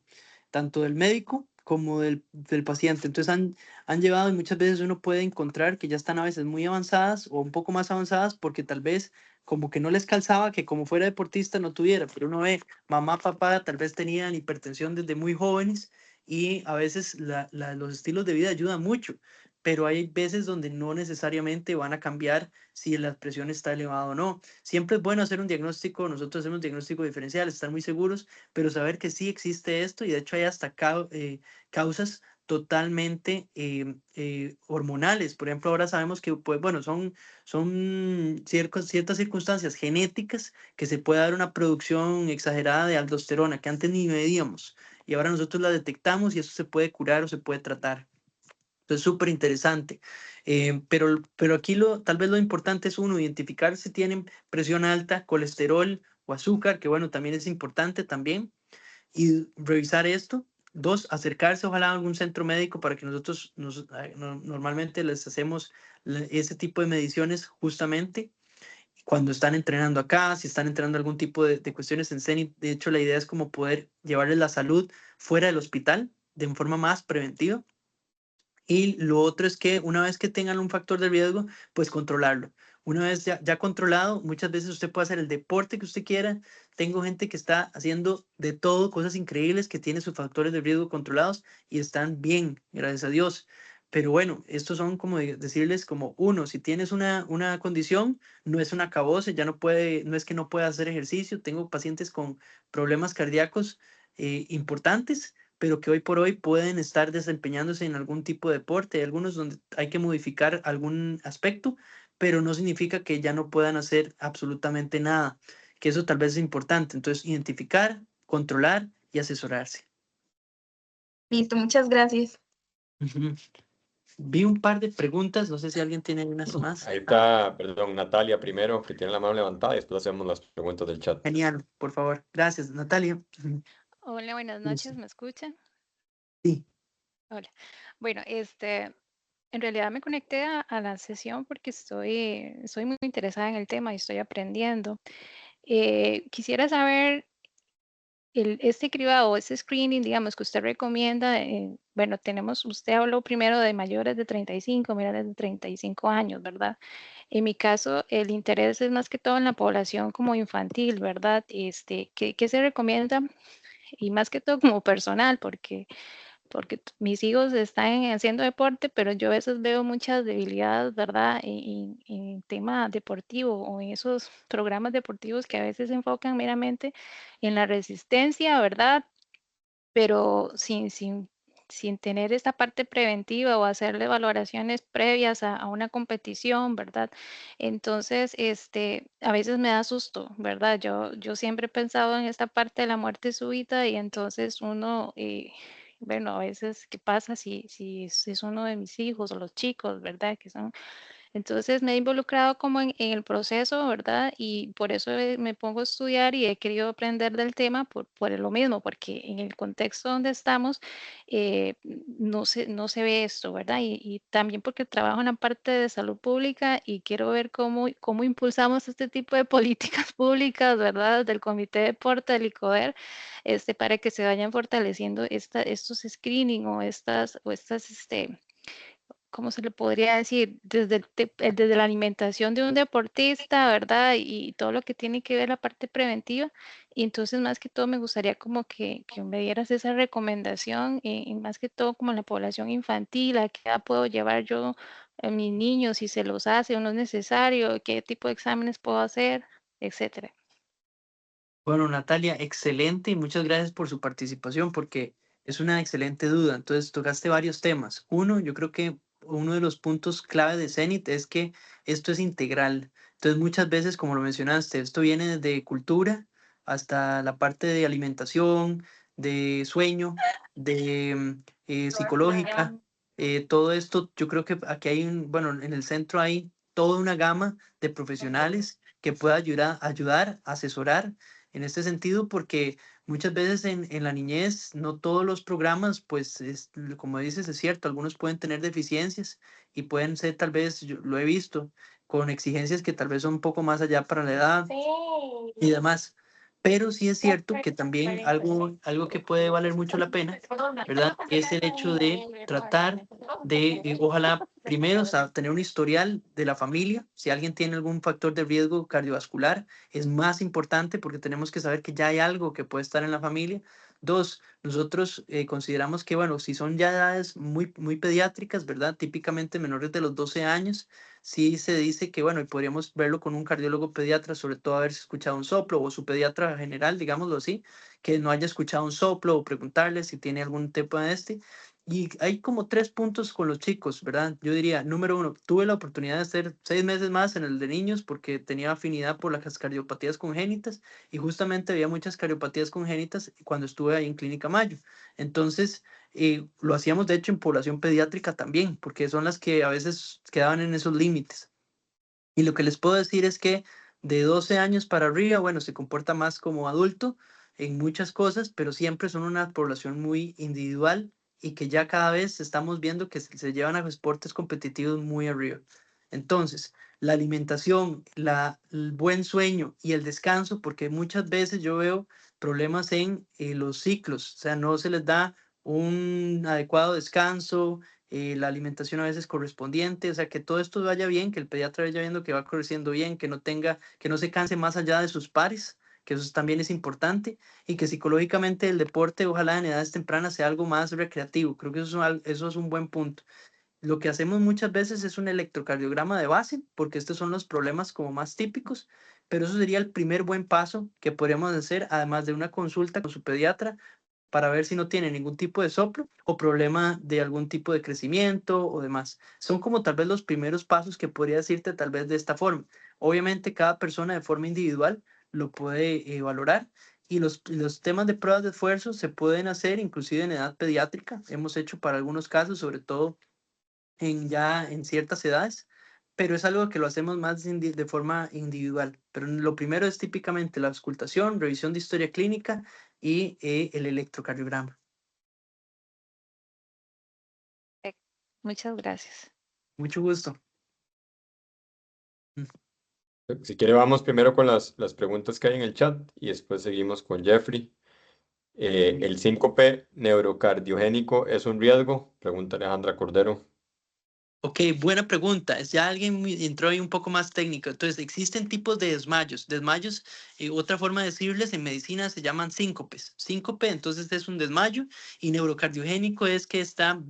tanto del médico como del paciente. Entonces, han llevado y muchas veces uno puede encontrar que ya están a veces muy avanzadas o un poco más avanzadas porque tal vez como que no les calzaba que como fuera deportista no tuviera, pero uno ve, mamá, papá tal vez tenían hipertensión desde muy jóvenes y a veces los estilos de vida ayudan mucho, pero hay veces donde no necesariamente van a cambiar si la presión está elevada o no. Siempre es bueno hacer un diagnóstico, nosotros hacemos un diagnóstico diferencial, estar muy seguros, pero saber que sí existe esto y de hecho hay hasta causas totalmente hormonales. Por ejemplo, ahora sabemos que, pues, bueno, son ciertas circunstancias genéticas que se puede dar una producción exagerada de aldosterona que antes ni medíamos y ahora nosotros la detectamos y eso se puede curar o se puede tratar. Entonces, súper interesante. Pero aquí tal vez lo importante es uno, identificar si tienen presión alta, colesterol o azúcar, que bueno, también es importante también, y revisar esto. Dos, acercarse ojalá a algún centro médico para que nosotros normalmente les hacemos ese tipo de mediciones justamente cuando están entrenando acá, si están entrenando algún tipo de cuestiones en Zenit. De hecho, la idea es como poder llevarles la salud fuera del hospital de forma más preventiva. Y lo otro es que una vez que tengan un factor de riesgo, pues controlarlo. Una vez ya controlado, muchas veces usted puede hacer el deporte que usted quiera. Tengo gente que está haciendo de todo, cosas increíbles, que tiene sus factores de riesgo controlados y están bien, gracias a Dios. Pero bueno, estos son como decirles como uno, si tienes una condición, no es un acabose, ya no puede, no es que no pueda hacer ejercicio. Tengo pacientes con problemas cardíacos importantes, pero que hoy por hoy pueden estar desempeñándose en algún tipo de deporte. Hay algunos donde hay que modificar algún aspecto, pero no significa que ya no puedan hacer absolutamente nada, que eso tal vez es importante. Entonces, identificar, controlar y asesorarse. Listo, muchas gracias. Ujú. Vi un par de preguntas, no sé si alguien tiene unas más. Ahí está, perdón, Natalia primero, que tiene la mano levantada, y después hacemos las preguntas del chat. Genial, por favor. Gracias, Natalia. Ujú. Hola, buenas Listo. noches, ¿me escuchan? Sí. Hola. Bueno, en realidad me conecté a la sesión porque estoy muy interesada en el tema y estoy aprendiendo. Quisiera saber, este cribado, este screening, digamos, que usted recomienda, bueno, usted habló primero de mayores de 35, menores de 35 años, ¿verdad? En mi caso, el interés es más que todo en la población como infantil, ¿verdad? ¿Qué se recomienda? Y más que todo como personal, porque mis hijos están haciendo deporte, pero yo a veces veo muchas debilidades, ¿verdad? En tema deportivo o en esos programas deportivos que a veces se enfocan meramente en la resistencia, ¿verdad? Pero sin tener esta parte preventiva o hacerle valoraciones previas a una competición, ¿verdad? Entonces, a veces me da susto, ¿verdad? Yo siempre he pensado en esta parte de la muerte súbita y entonces uno, bueno, a veces, ¿qué pasa si es uno de mis hijos o los chicos, ¿verdad? Entonces me he involucrado como en el proceso, ¿verdad? Y por eso me pongo a estudiar y he querido aprender del tema por lo mismo, porque en el contexto donde estamos no se ve esto, ¿verdad? Y también porque trabajo en la parte de salud pública y quiero ver cómo impulsamos este tipo de políticas públicas, ¿verdad? Del Comité de Deporte, del ICODER, para que se vayan fortaleciendo estos screening o estas, ¿cómo se le podría decir? Desde la alimentación de un deportista, ¿verdad? Y todo lo que tiene que ver la parte preventiva. Y entonces, más que todo, me gustaría como que me dieras esa recomendación, y más que todo como en la población infantil, a qué edad puedo llevar yo a mis niños, si se los hace o no es necesario, qué tipo de exámenes puedo hacer, etcétera. Bueno, Natalia, excelente y muchas gracias por su participación porque es una excelente duda. Entonces, tocaste varios temas. Uno, yo creo que uno de los puntos clave de Zenit es que esto es integral. Entonces, muchas veces, como lo mencionaste, esto viene desde cultura hasta la parte de alimentación, de sueño, de psicológica. Todo esto, yo creo que aquí bueno, en el centro hay toda una gama de profesionales que pueda ayudar, asesorar en este sentido, porque muchas veces en la niñez no todos los programas, pues como dices, es cierto, algunos pueden tener deficiencias y pueden ser tal vez, yo lo he visto, con exigencias que tal vez son un poco más allá para la edad y demás. Pero sí es cierto que también algo que puede valer mucho la pena, ¿verdad? Es el hecho de tratar de, ojalá, primero, tener un historial de la familia. Si alguien tiene algún factor de riesgo cardiovascular, es más importante porque tenemos que saber que ya hay algo que puede estar en la familia. Dos, nosotros consideramos que, bueno, si son ya edades muy pediátricas, ¿verdad? Típicamente menores de los 12 años, sí se dice que, bueno, y podríamos verlo con un cardiólogo pediatra, sobre todo haber escuchado un soplo, o su pediatra general, digámoslo así, que no haya escuchado un soplo, o preguntarle si tiene algún tipo de Y hay como 3 puntos con los chicos, ¿verdad? Yo diría, número uno, tuve la oportunidad de hacer 6 meses más en el de niños porque tenía afinidad por las cardiopatías congénitas y justamente había muchas cardiopatías congénitas cuando estuve ahí en Clínica Mayo. Entonces, Lo hacíamos de hecho en población pediátrica también, porque son las que a veces quedaban en esos límites. Y lo que les puedo decir es que de 12 años para arriba, bueno, se comporta más como adulto en muchas cosas, pero siempre son una población muy individual y que ya cada vez estamos viendo que se llevan a deportes competitivos muy arriba. Entonces, la alimentación, el buen sueño y el descanso, porque muchas veces yo veo problemas en los ciclos, o sea, no se les da un adecuado descanso, la alimentación a veces correspondiente, o sea, que todo esto vaya bien, que el pediatra vaya viendo que va creciendo bien, que no se canse más allá de sus pares, que eso también es importante, y que psicológicamente el deporte, ojalá en edades tempranas, sea algo más recreativo. Creo que eso es un buen punto. Lo que hacemos muchas veces es un electrocardiograma de base, porque estos son los problemas como más típicos, pero eso sería el primer buen paso que podríamos hacer, además de una consulta con su pediatra, para ver si no tiene ningún tipo de soplo o problema de algún tipo de crecimiento o demás. Son como tal vez los primeros pasos que podría decirte tal vez de esta forma. Obviamente cada persona de forma individual lo puede valorar y los temas de pruebas de esfuerzo se pueden hacer inclusive en edad pediátrica. Hemos hecho para algunos casos, sobre todo en ciertas edades, pero es algo que lo hacemos más de forma individual. Pero lo primero es típicamente la auscultación, revisión de historia clínica y el electrocardiograma. Muchas gracias. Mucho gusto. Si quiere, vamos primero con las preguntas que hay en el chat y después seguimos con Jeffrey. ¿El síncope neurocardiogénico es un riesgo? Pregunta Alejandra Cordero. Ok, buena pregunta. Es ya alguien entró ahí un poco más técnico. Entonces, existen tipos de desmayos. Desmayos, otra forma de decirles en medicina se llaman síncopes. Síncope, entonces es un desmayo y neurocardiogénico es que está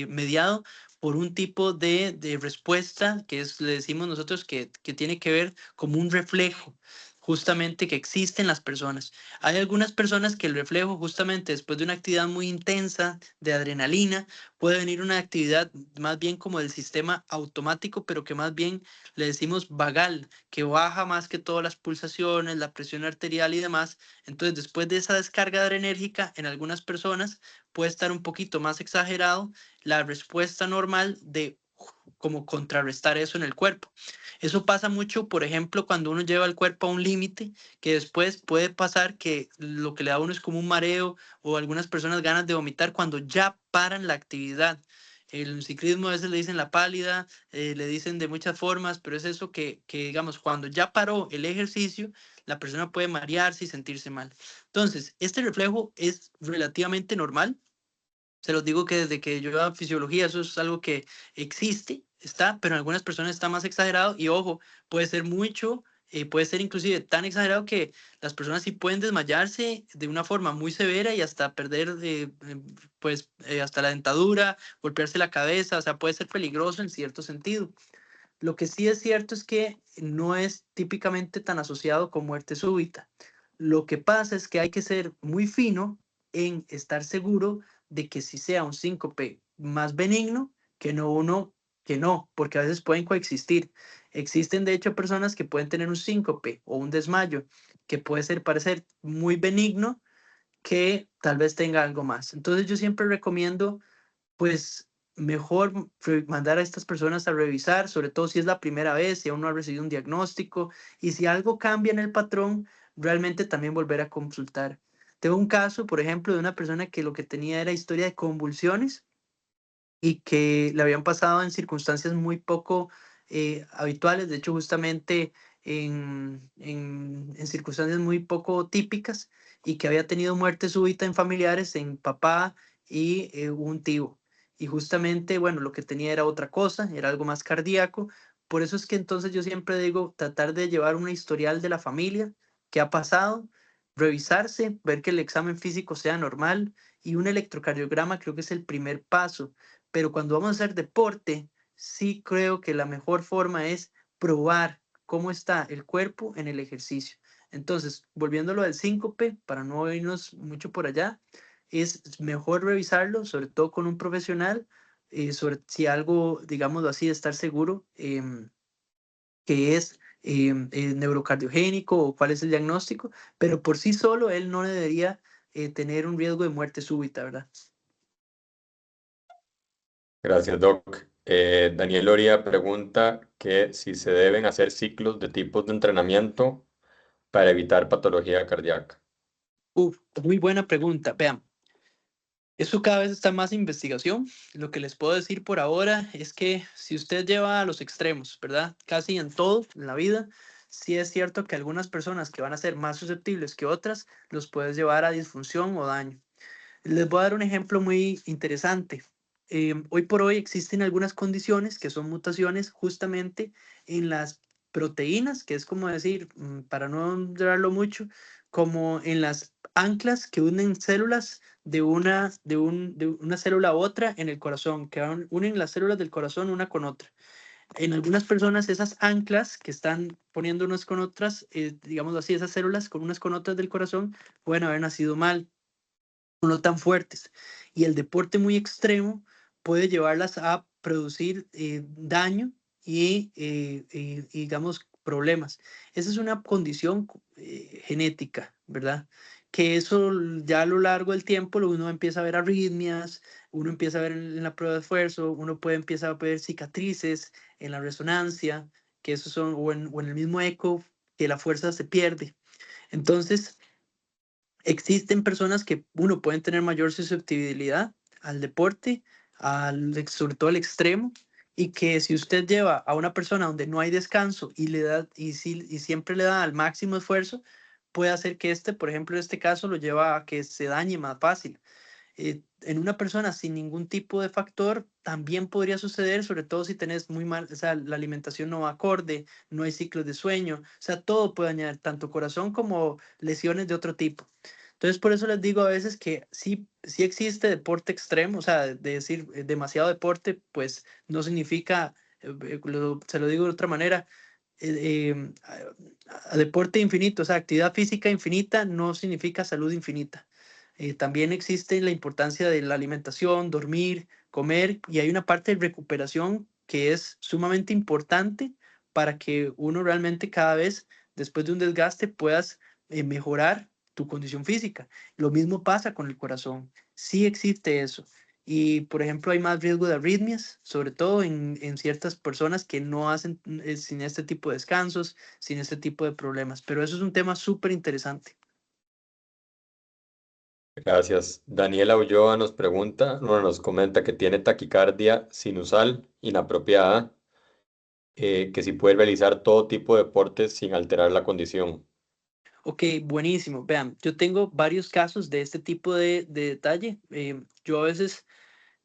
mediado por un tipo de respuesta que es, le decimos nosotros que tiene que ver como un reflejo justamente que existe en las personas. Hay algunas personas que el reflejo justamente después de una actividad muy intensa de adrenalina, puede venir una actividad más bien como del sistema automático, pero que más bien le decimos vagal, que baja más que todas las pulsaciones, la presión arterial y demás. Entonces, después de esa descarga adrenérgica, en algunas personas puede estar un poquito más exagerado la respuesta normal de como contrarrestar eso en el cuerpo. Eso pasa mucho, por ejemplo, cuando uno lleva el cuerpo a un límite, que después puede pasar que lo que le da a uno es como un mareo o algunas personas ganas de vomitar cuando ya paran la actividad. El ciclismo a veces le dicen la pálida, le dicen de muchas formas, pero es eso que, digamos, cuando ya paró el ejercicio, la persona puede marearse y sentirse mal. Entonces, este reflejo es relativamente normal. Se los digo que desde que yo hago fisiología, eso es algo que existe, está, pero en algunas personas está más exagerado y ojo, puede ser mucho, puede ser inclusive tan exagerado que las personas sí pueden desmayarse de una forma muy severa y hasta perder, hasta la dentadura, golpearse la cabeza, o sea, puede ser peligroso en cierto sentido. Lo que sí es cierto es que no es típicamente tan asociado con muerte súbita. Lo que pasa es que hay que ser muy fino en estar seguro de que sí sea un síncope más benigno que no uno que no, porque a veces pueden coexistir. Existen de hecho personas que pueden tener un síncope o un desmayo que puede parecer muy benigno que tal vez tenga algo más. Entonces yo siempre recomiendo pues mejor mandar a estas personas a revisar, sobre todo si es la primera vez, si aún no ha recibido un diagnóstico y si algo cambia en el patrón, realmente también volver a consultar. Tengo un caso, por ejemplo, de una persona que lo que tenía era historia de convulsiones y que le habían pasado en circunstancias muy poco habituales, de hecho justamente en circunstancias muy poco típicas y que había tenido muerte súbita en familiares, en papá y un tío. Y justamente, bueno, lo que tenía era otra cosa, era algo más cardíaco. Por eso es que entonces yo siempre digo, tratar de llevar una historial de la familia, qué ha pasado, revisarse, ver que el examen físico sea normal y un electrocardiograma creo que es el primer paso, pero cuando vamos a hacer deporte, sí creo que la mejor forma es probar cómo está el cuerpo en el ejercicio. Entonces, volviendo a lo del síncope, para no irnos mucho por allá, es mejor revisarlo, sobre todo con un profesional, sobre si algo, digámoslo así, de estar seguro que es neurocardiogénico o cuál es el diagnóstico, pero por sí solo él no debería tener un riesgo de muerte súbita, ¿verdad? Gracias, Doc. Daniel Loría pregunta que si se deben hacer ciclos de tipos de entrenamiento para evitar patología cardíaca. Muy buena pregunta. Vean, eso cada vez está más en investigación. Lo que les puedo decir por ahora es que si usted lleva a los extremos, ¿verdad? Casi en todo en la vida, sí es cierto que algunas personas que van a ser más susceptibles que otras, los puedes llevar a disfunción o daño. Les voy a dar un ejemplo muy interesante. Hoy por hoy existen algunas condiciones que son mutaciones justamente en las proteínas, que es como decir, para no enredarlo mucho, como en las anclas que unen células de una célula a otra en el corazón, que unen las células del corazón una con otra. En algunas personas esas anclas que están poniendo unas con otras, digamos así, esas células con unas con otras del corazón, pueden haber nacido mal, no tan fuertes. Y el deporte muy extremo puede llevarlas a producir daño y, digamos, problemas. Esa es una condición genética, ¿verdad? Que eso ya a lo largo del tiempo uno empieza a ver arritmias, uno empieza a ver en la prueba de esfuerzo, uno puede empezar a ver cicatrices en la resonancia, que esos son, o en el mismo eco, que la fuerza se pierde. Entonces, existen personas que, uno, pueden tener mayor susceptibilidad al deporte, sobre todo al extremo, y que si usted lleva a una persona donde no hay descanso y le da, y siempre le da al máximo esfuerzo, puede hacer que por ejemplo, en este caso lo lleva a que se dañe más fácil. En una persona sin ningún tipo de factor también podría suceder, sobre todo si tenés muy mal, o sea, la alimentación no va acorde, no hay ciclos de sueño, o sea, todo puede dañar, tanto corazón como lesiones de otro tipo. Entonces, por eso les digo a veces que sí existe deporte extremo, o sea, de decir demasiado deporte, pues no significa, se lo digo de otra manera, a deporte infinito, o sea, actividad física infinita no significa salud infinita. También existe la importancia de la alimentación, dormir, comer, y hay una parte de recuperación que es sumamente importante para que uno realmente cada vez, después de un desgaste, puedas mejorar tu condición física. Lo mismo pasa con el corazón. Sí existe eso. Y, por ejemplo, hay más riesgo de arritmias, sobre todo en ciertas personas que no hacen sin este tipo de descansos, sin este tipo de problemas. Pero eso es un tema súper interesante. Gracias. Daniela Ulloa nos pregunta, bueno, nos comenta que tiene taquicardia sinusal inapropiada, que si puede realizar todo tipo de deportes sin alterar la condición. Ok, buenísimo. Vean, yo tengo varios casos de este tipo de detalle. Yo a veces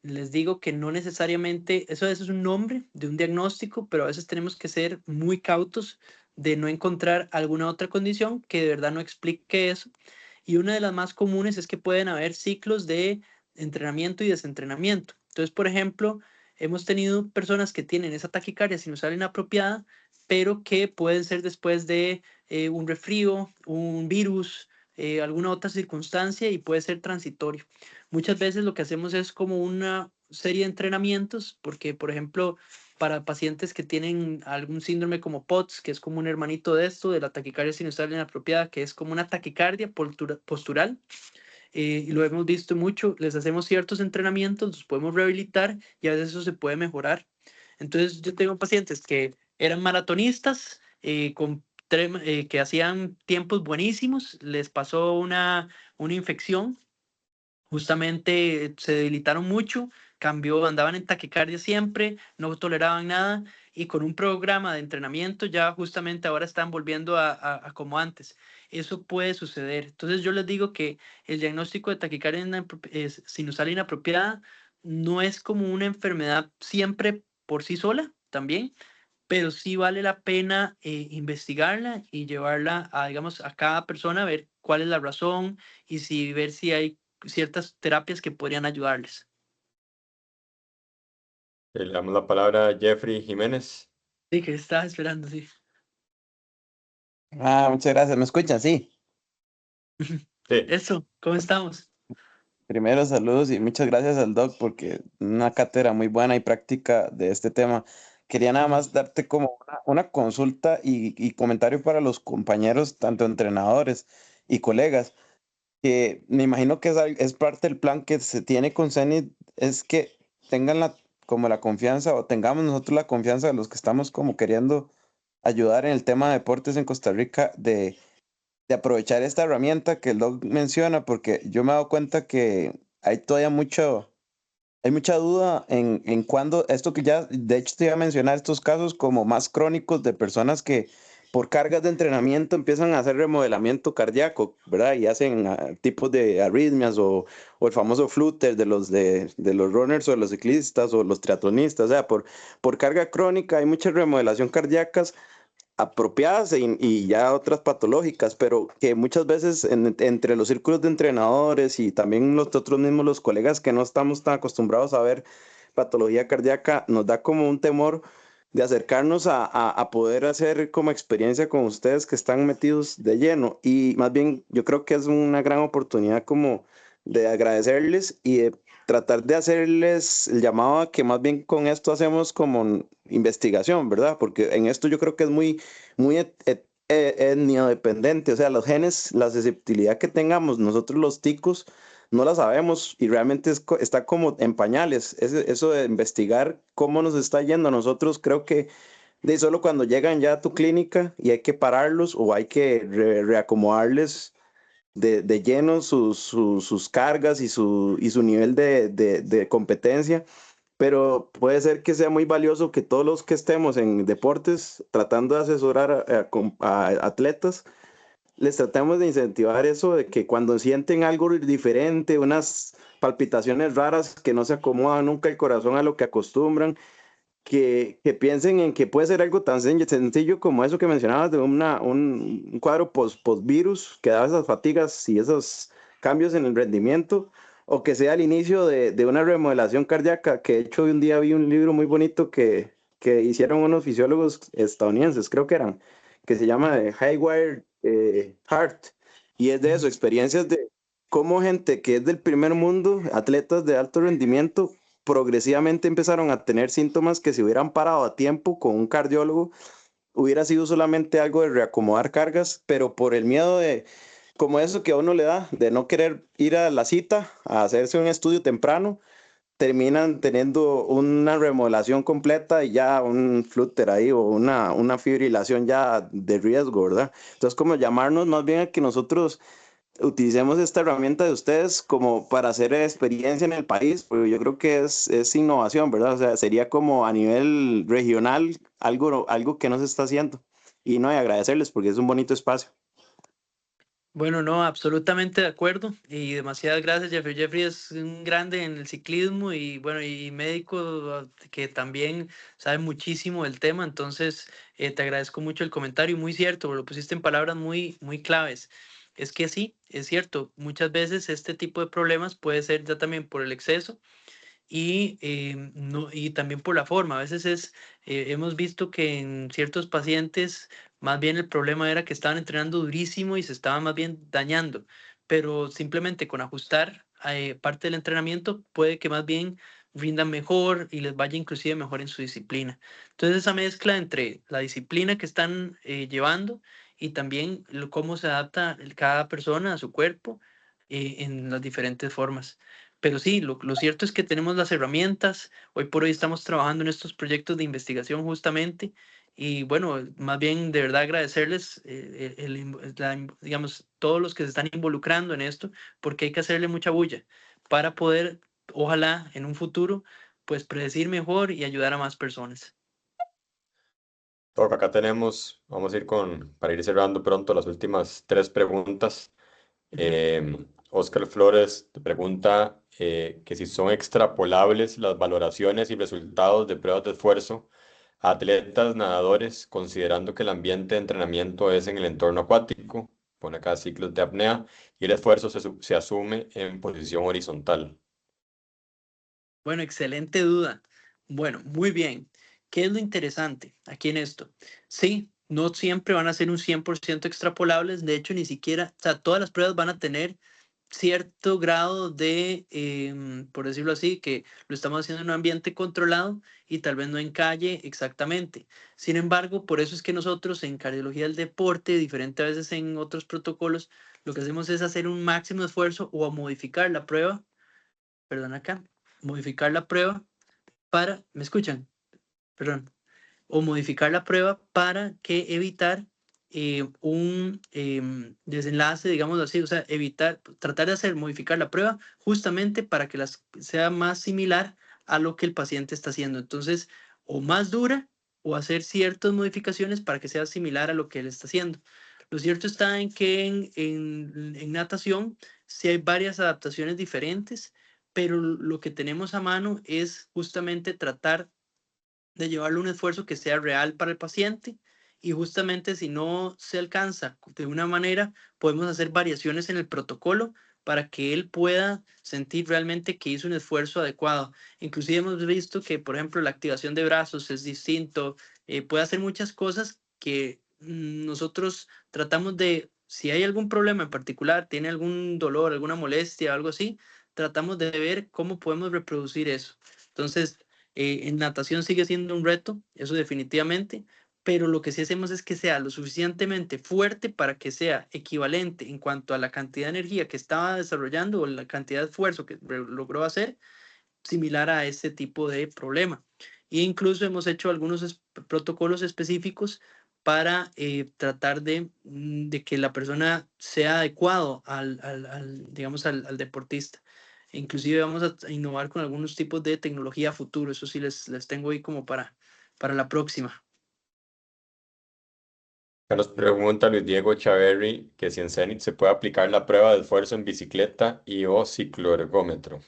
les digo que no necesariamente, eso a veces es un nombre de un diagnóstico, pero a veces tenemos que ser muy cautos de no encontrar alguna otra condición que de verdad no explique eso. Y una de las más comunes es que pueden haber ciclos de entrenamiento y desentrenamiento. Entonces, por ejemplo, hemos tenido personas que tienen esa taquicardia sinusal inapropiada, pero que pueden ser después de un resfrío, un virus, alguna otra circunstancia y puede ser transitorio. Muchas veces lo que hacemos es como una serie de entrenamientos, porque, por ejemplo, para pacientes que tienen algún síndrome como POTS, que es como un hermanito de esto, de la taquicardia sinusal inapropiada, que es como una taquicardia postural, y lo hemos visto mucho, les hacemos ciertos entrenamientos, los podemos rehabilitar y a veces eso se puede mejorar. Entonces, yo tengo pacientes que eran maratonistas, que hacían tiempos buenísimos, les pasó una infección. Justamente se debilitaron mucho, andaban en taquicardia siempre, no toleraban nada y con un programa de entrenamiento ya justamente ahora están volviendo a como antes. Eso puede suceder. Entonces yo les digo que el diagnóstico de taquicardia sinusal inapropiada no es como una enfermedad siempre por sí sola también, pero sí vale la pena investigarla y llevarla a, digamos, a cada persona a ver cuál es la razón y ver si hay ciertas terapias que podrían ayudarles. Le damos la palabra a Jeffrey Jiménez. Sí, que estaba esperando, sí. Muchas gracias. ¿Me escuchan? Sí. Sí, Eso, ¿cómo estamos? Primero, saludos y muchas gracias al doc porque una cátedra muy buena y práctica de este tema. Quería nada más darte como una consulta y comentario para los compañeros, tanto entrenadores y colegas, que me imagino que es parte del plan que se tiene con Zenit, es que tengan como la confianza o tengamos nosotros la confianza de los que estamos como queriendo ayudar en el tema de deportes en Costa Rica de aprovechar esta herramienta que el Doc menciona, porque yo me he dado cuenta que hay todavía hay mucha duda en cuándo, esto que ya, de hecho te iba a mencionar estos casos como más crónicos de personas que por cargas de entrenamiento empiezan a hacer remodelamiento cardíaco, ¿verdad? Y hacen tipos de arritmias o el famoso flutter de los runners o de los ciclistas o los triatlonistas, o sea, por carga crónica hay mucha remodelación cardíacas apropiadas y ya otras patológicas, pero que muchas veces entre los círculos de entrenadores y también nosotros mismos, los colegas que no estamos tan acostumbrados a ver patología cardíaca, nos da como un temor de acercarnos a poder hacer como experiencia con ustedes que están metidos de lleno. Y más bien yo creo que es una gran oportunidad como de agradecerles y de tratar de hacerles el llamado a que más bien con esto hacemos como investigación, ¿verdad? Porque en esto yo creo que es muy etniodependiente, o sea, los genes, la susceptibilidad que tengamos nosotros los ticos, no la sabemos y realmente está como en pañales. Eso de investigar cómo nos está yendo a nosotros, creo que de solo cuando llegan ya a tu clínica y hay que pararlos o hay que reacomodarles de lleno sus cargas y su nivel de competencia, pero puede ser que sea muy valioso que todos los que estemos en deportes tratando de asesorar a atletas, les tratemos de incentivar eso, de que cuando sienten algo diferente, unas palpitaciones raras que no se acomodan nunca el corazón a lo que acostumbran, que piensen en que puede ser algo tan sencillo como eso que mencionabas de un cuadro post-virus que da esas fatigas y esos cambios en el rendimiento, o que sea el inicio de una remodelación cardíaca, que de hecho un día vi un libro muy bonito que hicieron unos fisiólogos estadounidenses, creo que eran, que se llama Haywire Heart, y es de eso, experiencias de cómo gente que es del primer mundo, atletas de alto rendimiento, progresivamente empezaron a tener síntomas que si hubieran parado a tiempo con un cardiólogo, hubiera sido solamente algo de reacomodar cargas, pero por el miedo de, como eso que a uno le da, de no querer ir a la cita, a hacerse un estudio temprano, terminan teniendo una remodelación completa y ya un flúter ahí o una fibrilación ya de riesgo, ¿verdad? Entonces, como llamarnos más bien a que nosotros utilicemos esta herramienta de ustedes como para hacer experiencia en el país, porque yo creo que es innovación, ¿verdad? O sea, sería como a nivel regional algo que no se está haciendo. Y no, y agradecerles porque es un bonito espacio. Bueno, no, absolutamente de acuerdo y demasiadas gracias, Jeffrey. Jeffrey es un grande en el ciclismo y bueno, y médico que también sabe muchísimo del tema, entonces te agradezco mucho el comentario, muy cierto, lo pusiste en palabras muy claves. Es que sí, es cierto, muchas veces este tipo de problemas puede ser ya también por el exceso y, no, y también por la forma. A veces hemos visto que en ciertos pacientes más bien el problema era que estaban entrenando durísimo y se estaban más bien dañando, pero simplemente con ajustar parte del entrenamiento puede que más bien rindan mejor y les vaya inclusive mejor en su disciplina. Entonces esa mezcla entre la disciplina que están llevando y también cómo se adapta cada persona a su cuerpo en las diferentes formas. Pero sí, lo cierto es que tenemos las herramientas. Hoy por hoy estamos trabajando en estos proyectos de investigación justamente. Y bueno, más bien de verdad agradecerles, digamos, todos los que se están involucrando en esto, porque hay que hacerle mucha bulla para poder, ojalá en un futuro, pues predecir mejor y ayudar a más personas. Acá tenemos, vamos a ir para ir cerrando pronto las últimas 3 preguntas. Oscar Flores te pregunta que si son extrapolables las valoraciones y resultados de pruebas de esfuerzo a atletas nadadores, considerando que el ambiente de entrenamiento es en el entorno acuático, pone acá ciclos de apnea, y el esfuerzo se asume en posición horizontal. Bueno, excelente duda. Bueno, muy bien. ¿Qué es lo interesante aquí en esto? Sí, no siempre van a ser un 100% extrapolables. De hecho, ni siquiera, o sea, todas las pruebas van a tener cierto grado de, por decirlo así, que lo estamos haciendo en un ambiente controlado y tal vez no en calle exactamente. Sin embargo, por eso es que nosotros en cardiología del deporte, diferente a veces en otros protocolos, lo que hacemos es hacer un máximo esfuerzo o a modificar la prueba, perdón acá, modificar la prueba para, ¿me escuchan? Perdón. O modificar la prueba para que evitar un desenlace, digamos así, o sea, tratar de modificar la prueba justamente para que sea más similar a lo que el paciente está haciendo. Entonces, o más dura o hacer ciertas modificaciones para que sea similar a lo que él está haciendo. Lo cierto está en que en natación sí hay varias adaptaciones diferentes, pero lo que tenemos a mano es justamente tratar de llevarle un esfuerzo que sea real para el paciente, y justamente si no se alcanza de una manera, podemos hacer variaciones en el protocolo para que él pueda sentir realmente que hizo un esfuerzo adecuado. Inclusive hemos visto que, por ejemplo, la activación de brazos es distinto, puede hacer muchas cosas que nosotros tratamos de, si hay algún problema en particular, tiene algún dolor, alguna molestia, algo así, tratamos de ver cómo podemos reproducir eso. Entonces, en natación sigue siendo un reto, eso definitivamente, pero lo que sí hacemos es que sea lo suficientemente fuerte para que sea equivalente en cuanto a la cantidad de energía que estaba desarrollando o la cantidad de esfuerzo que logró hacer, similar a ese tipo de problema. E incluso hemos hecho algunos protocolos específicos para tratar de que la persona sea adecuado digamos, al deportista. Inclusive vamos a innovar con algunos tipos de tecnología a futuro. Eso sí les tengo ahí como para la próxima. Acá nos pregunta Luis Diego Chaverri que si en Zenit se puede aplicar la prueba de esfuerzo en bicicleta y o cicloergómetro.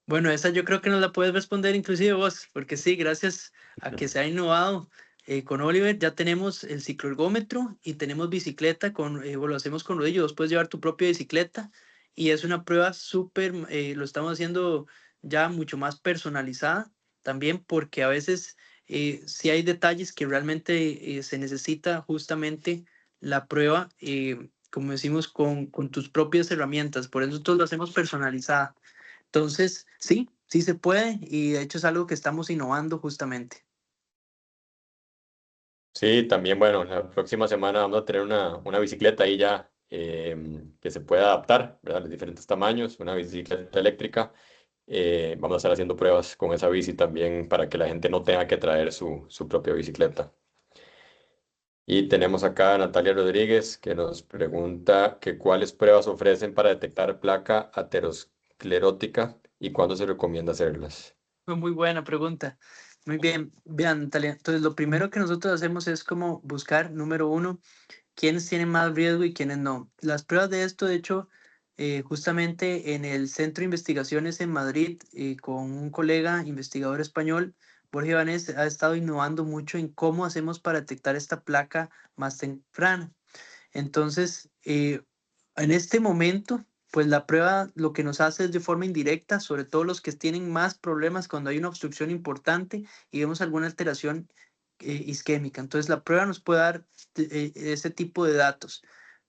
Bueno, esa yo creo que nos la puedes responder inclusive vos, porque sí, gracias a que se ha innovado con Oliver, ya tenemos el cicloergómetro y tenemos bicicleta, lo hacemos con rodillos, vos puedes llevar tu propia bicicleta y es una prueba súper, lo estamos haciendo ya mucho más personalizada también, porque a veces sí hay detalles que realmente se necesita justamente la prueba, como decimos, con tus propias herramientas, por eso nosotros lo hacemos personalizada. Entonces, sí, sí se puede y de hecho es algo que estamos innovando justamente. Sí, también, bueno, la próxima semana vamos a tener una bicicleta ahí ya que se puede adaptar, ¿verdad? Los diferentes tamaños, una bicicleta eléctrica. Vamos a estar haciendo pruebas con esa bici también para que la gente no tenga que traer su propia bicicleta. Y tenemos acá a Natalia Rodríguez que nos pregunta que cuáles pruebas ofrecen para detectar placa aterosclerótica y cuándo se recomienda hacerlas. Muy buena pregunta. Muy bien, vean, Natalia. Entonces, lo primero que nosotros hacemos es como buscar, número uno, quiénes tienen más riesgo y quiénes no. Las pruebas de esto, de hecho, justamente en el Centro de Investigaciones en Madrid, con un colega investigador español, Borja Ibanez, ha estado innovando mucho en cómo hacemos para detectar esta placa más temprana. Entonces, en este momento, pues la prueba lo que nos hace es de forma indirecta, sobre todo los que tienen más problemas cuando hay una obstrucción importante y vemos alguna alteración isquémica. Entonces, la prueba nos puede dar ese tipo de datos.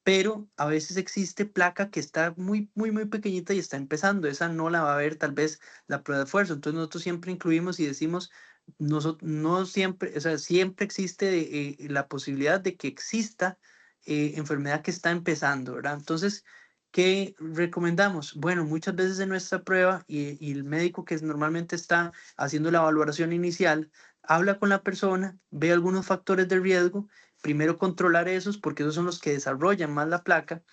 Pero a veces existe placa que está muy, muy, muy pequeñita y está empezando. Esa no la va a ver tal vez la prueba de esfuerzo. Entonces, nosotros siempre incluimos y decimos, no siempre, o sea, siempre existe la posibilidad de que exista enfermedad que está empezando, ¿verdad? Entonces, ¿qué recomendamos? Bueno, muchas veces en nuestra prueba y el médico que normalmente está haciendo la valoración inicial, habla con la persona, ve algunos factores de riesgo, primero controlar esos porque esos son los que desarrollan más la placa,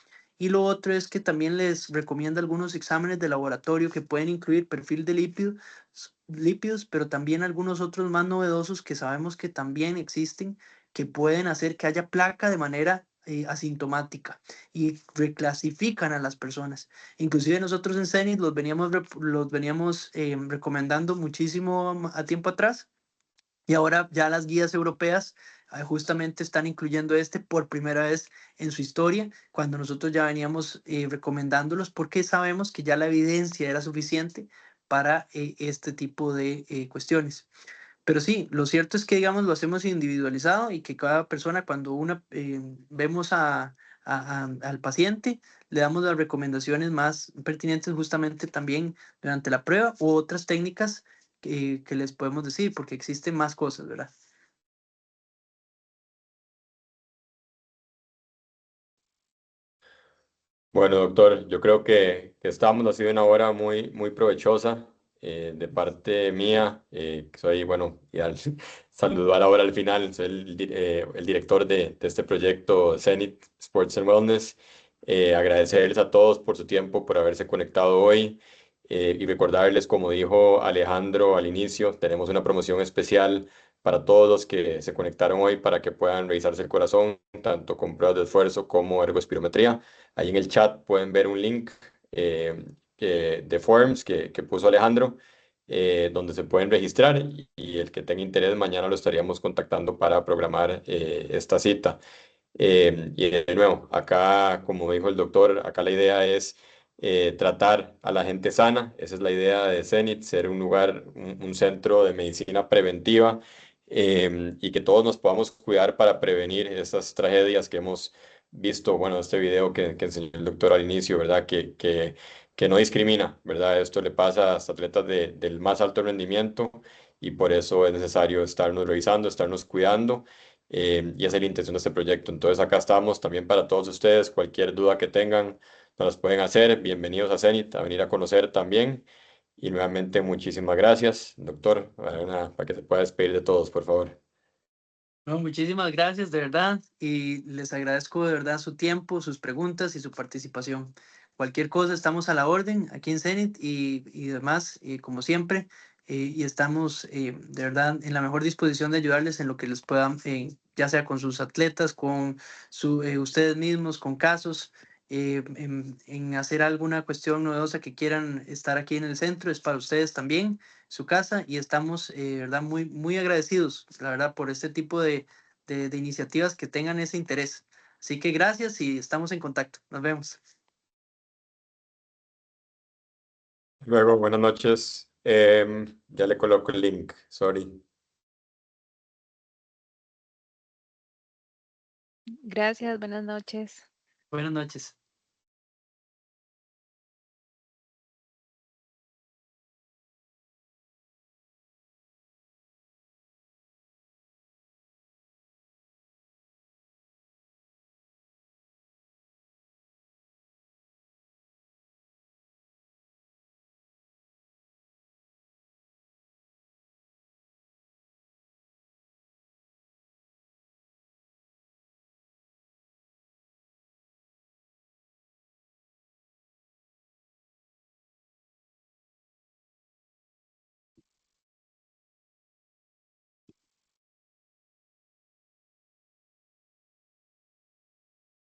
y lo otro es que también les recomienda algunos exámenes de laboratorio que pueden incluir perfil de lípidos, pero también algunos otros más novedosos que sabemos que también existen, que pueden hacer que haya placa de manera asintomática y reclasifican a las personas. Inclusive nosotros en CENIT los veníamos recomendando muchísimo a tiempo atrás, y ahora ya las guías europeas justamente están incluyendo este por primera vez en su historia, cuando nosotros ya veníamos recomendándolos porque sabemos que ya la evidencia era suficiente para este tipo de cuestiones. Pero sí, lo cierto es que, digamos, lo hacemos individualizado y que cada persona, cuando vemos al paciente, le damos las recomendaciones más pertinentes justamente también durante la prueba u otras técnicas que les podemos decir, porque existen más cosas, ¿verdad? Bueno, doctor, yo creo que estamos, ha sido una hora muy, muy provechosa. de parte mía, soy, bueno, y saludar ahora al final, soy el director de este proyecto Zenith Sports and Wellness. Agradecerles a todos por su tiempo, por haberse conectado hoy, y recordarles, como dijo Alejandro al inicio, tenemos una promoción especial para todos los que se conectaron hoy para que puedan revisarse el corazón, tanto con pruebas de esfuerzo como ergoespirometría. Ahí en el chat pueden ver un link de Forms que puso Alejandro, donde se pueden registrar, y el que tenga interés mañana lo estaríamos contactando para programar esta cita. Y de nuevo, acá, como dijo el doctor, acá la idea es tratar a la gente sana. Esa es la idea de Zenith, ser un lugar, un centro de medicina preventiva, y que todos nos podamos cuidar para prevenir esas tragedias que hemos visto, bueno, este video que enseñó el doctor al inicio, ¿verdad? Que no discrimina, ¿verdad? Esto le pasa a hasta atletas del más alto rendimiento, y por eso es necesario estarnos revisando, estarnos cuidando, y esa es la intención de este proyecto. Entonces acá estamos también para todos ustedes. Cualquier duda que tengan, nos las pueden hacer. Bienvenidos a Zenith, a venir a conocer también. Y nuevamente, muchísimas gracias, doctor, para que se pueda despedir de todos, por favor. No, muchísimas gracias, de verdad, y les agradezco de verdad su tiempo, sus preguntas y su participación. Cualquier cosa, estamos a la orden aquí en Zenith y demás, como siempre, y estamos de verdad en la mejor disposición de ayudarles en lo que les puedan, ya sea con sus atletas, con ustedes mismos, con casos, en hacer alguna cuestión novedosa que quieran estar aquí en el centro, es para ustedes también su casa, y estamos, verdad, muy, muy agradecidos, la verdad, por este tipo de iniciativas que tengan ese interés. Así que gracias y estamos en contacto. Nos vemos. Luego, buenas noches. Ya le coloco el link, sorry. Gracias, buenas noches. Buenas noches.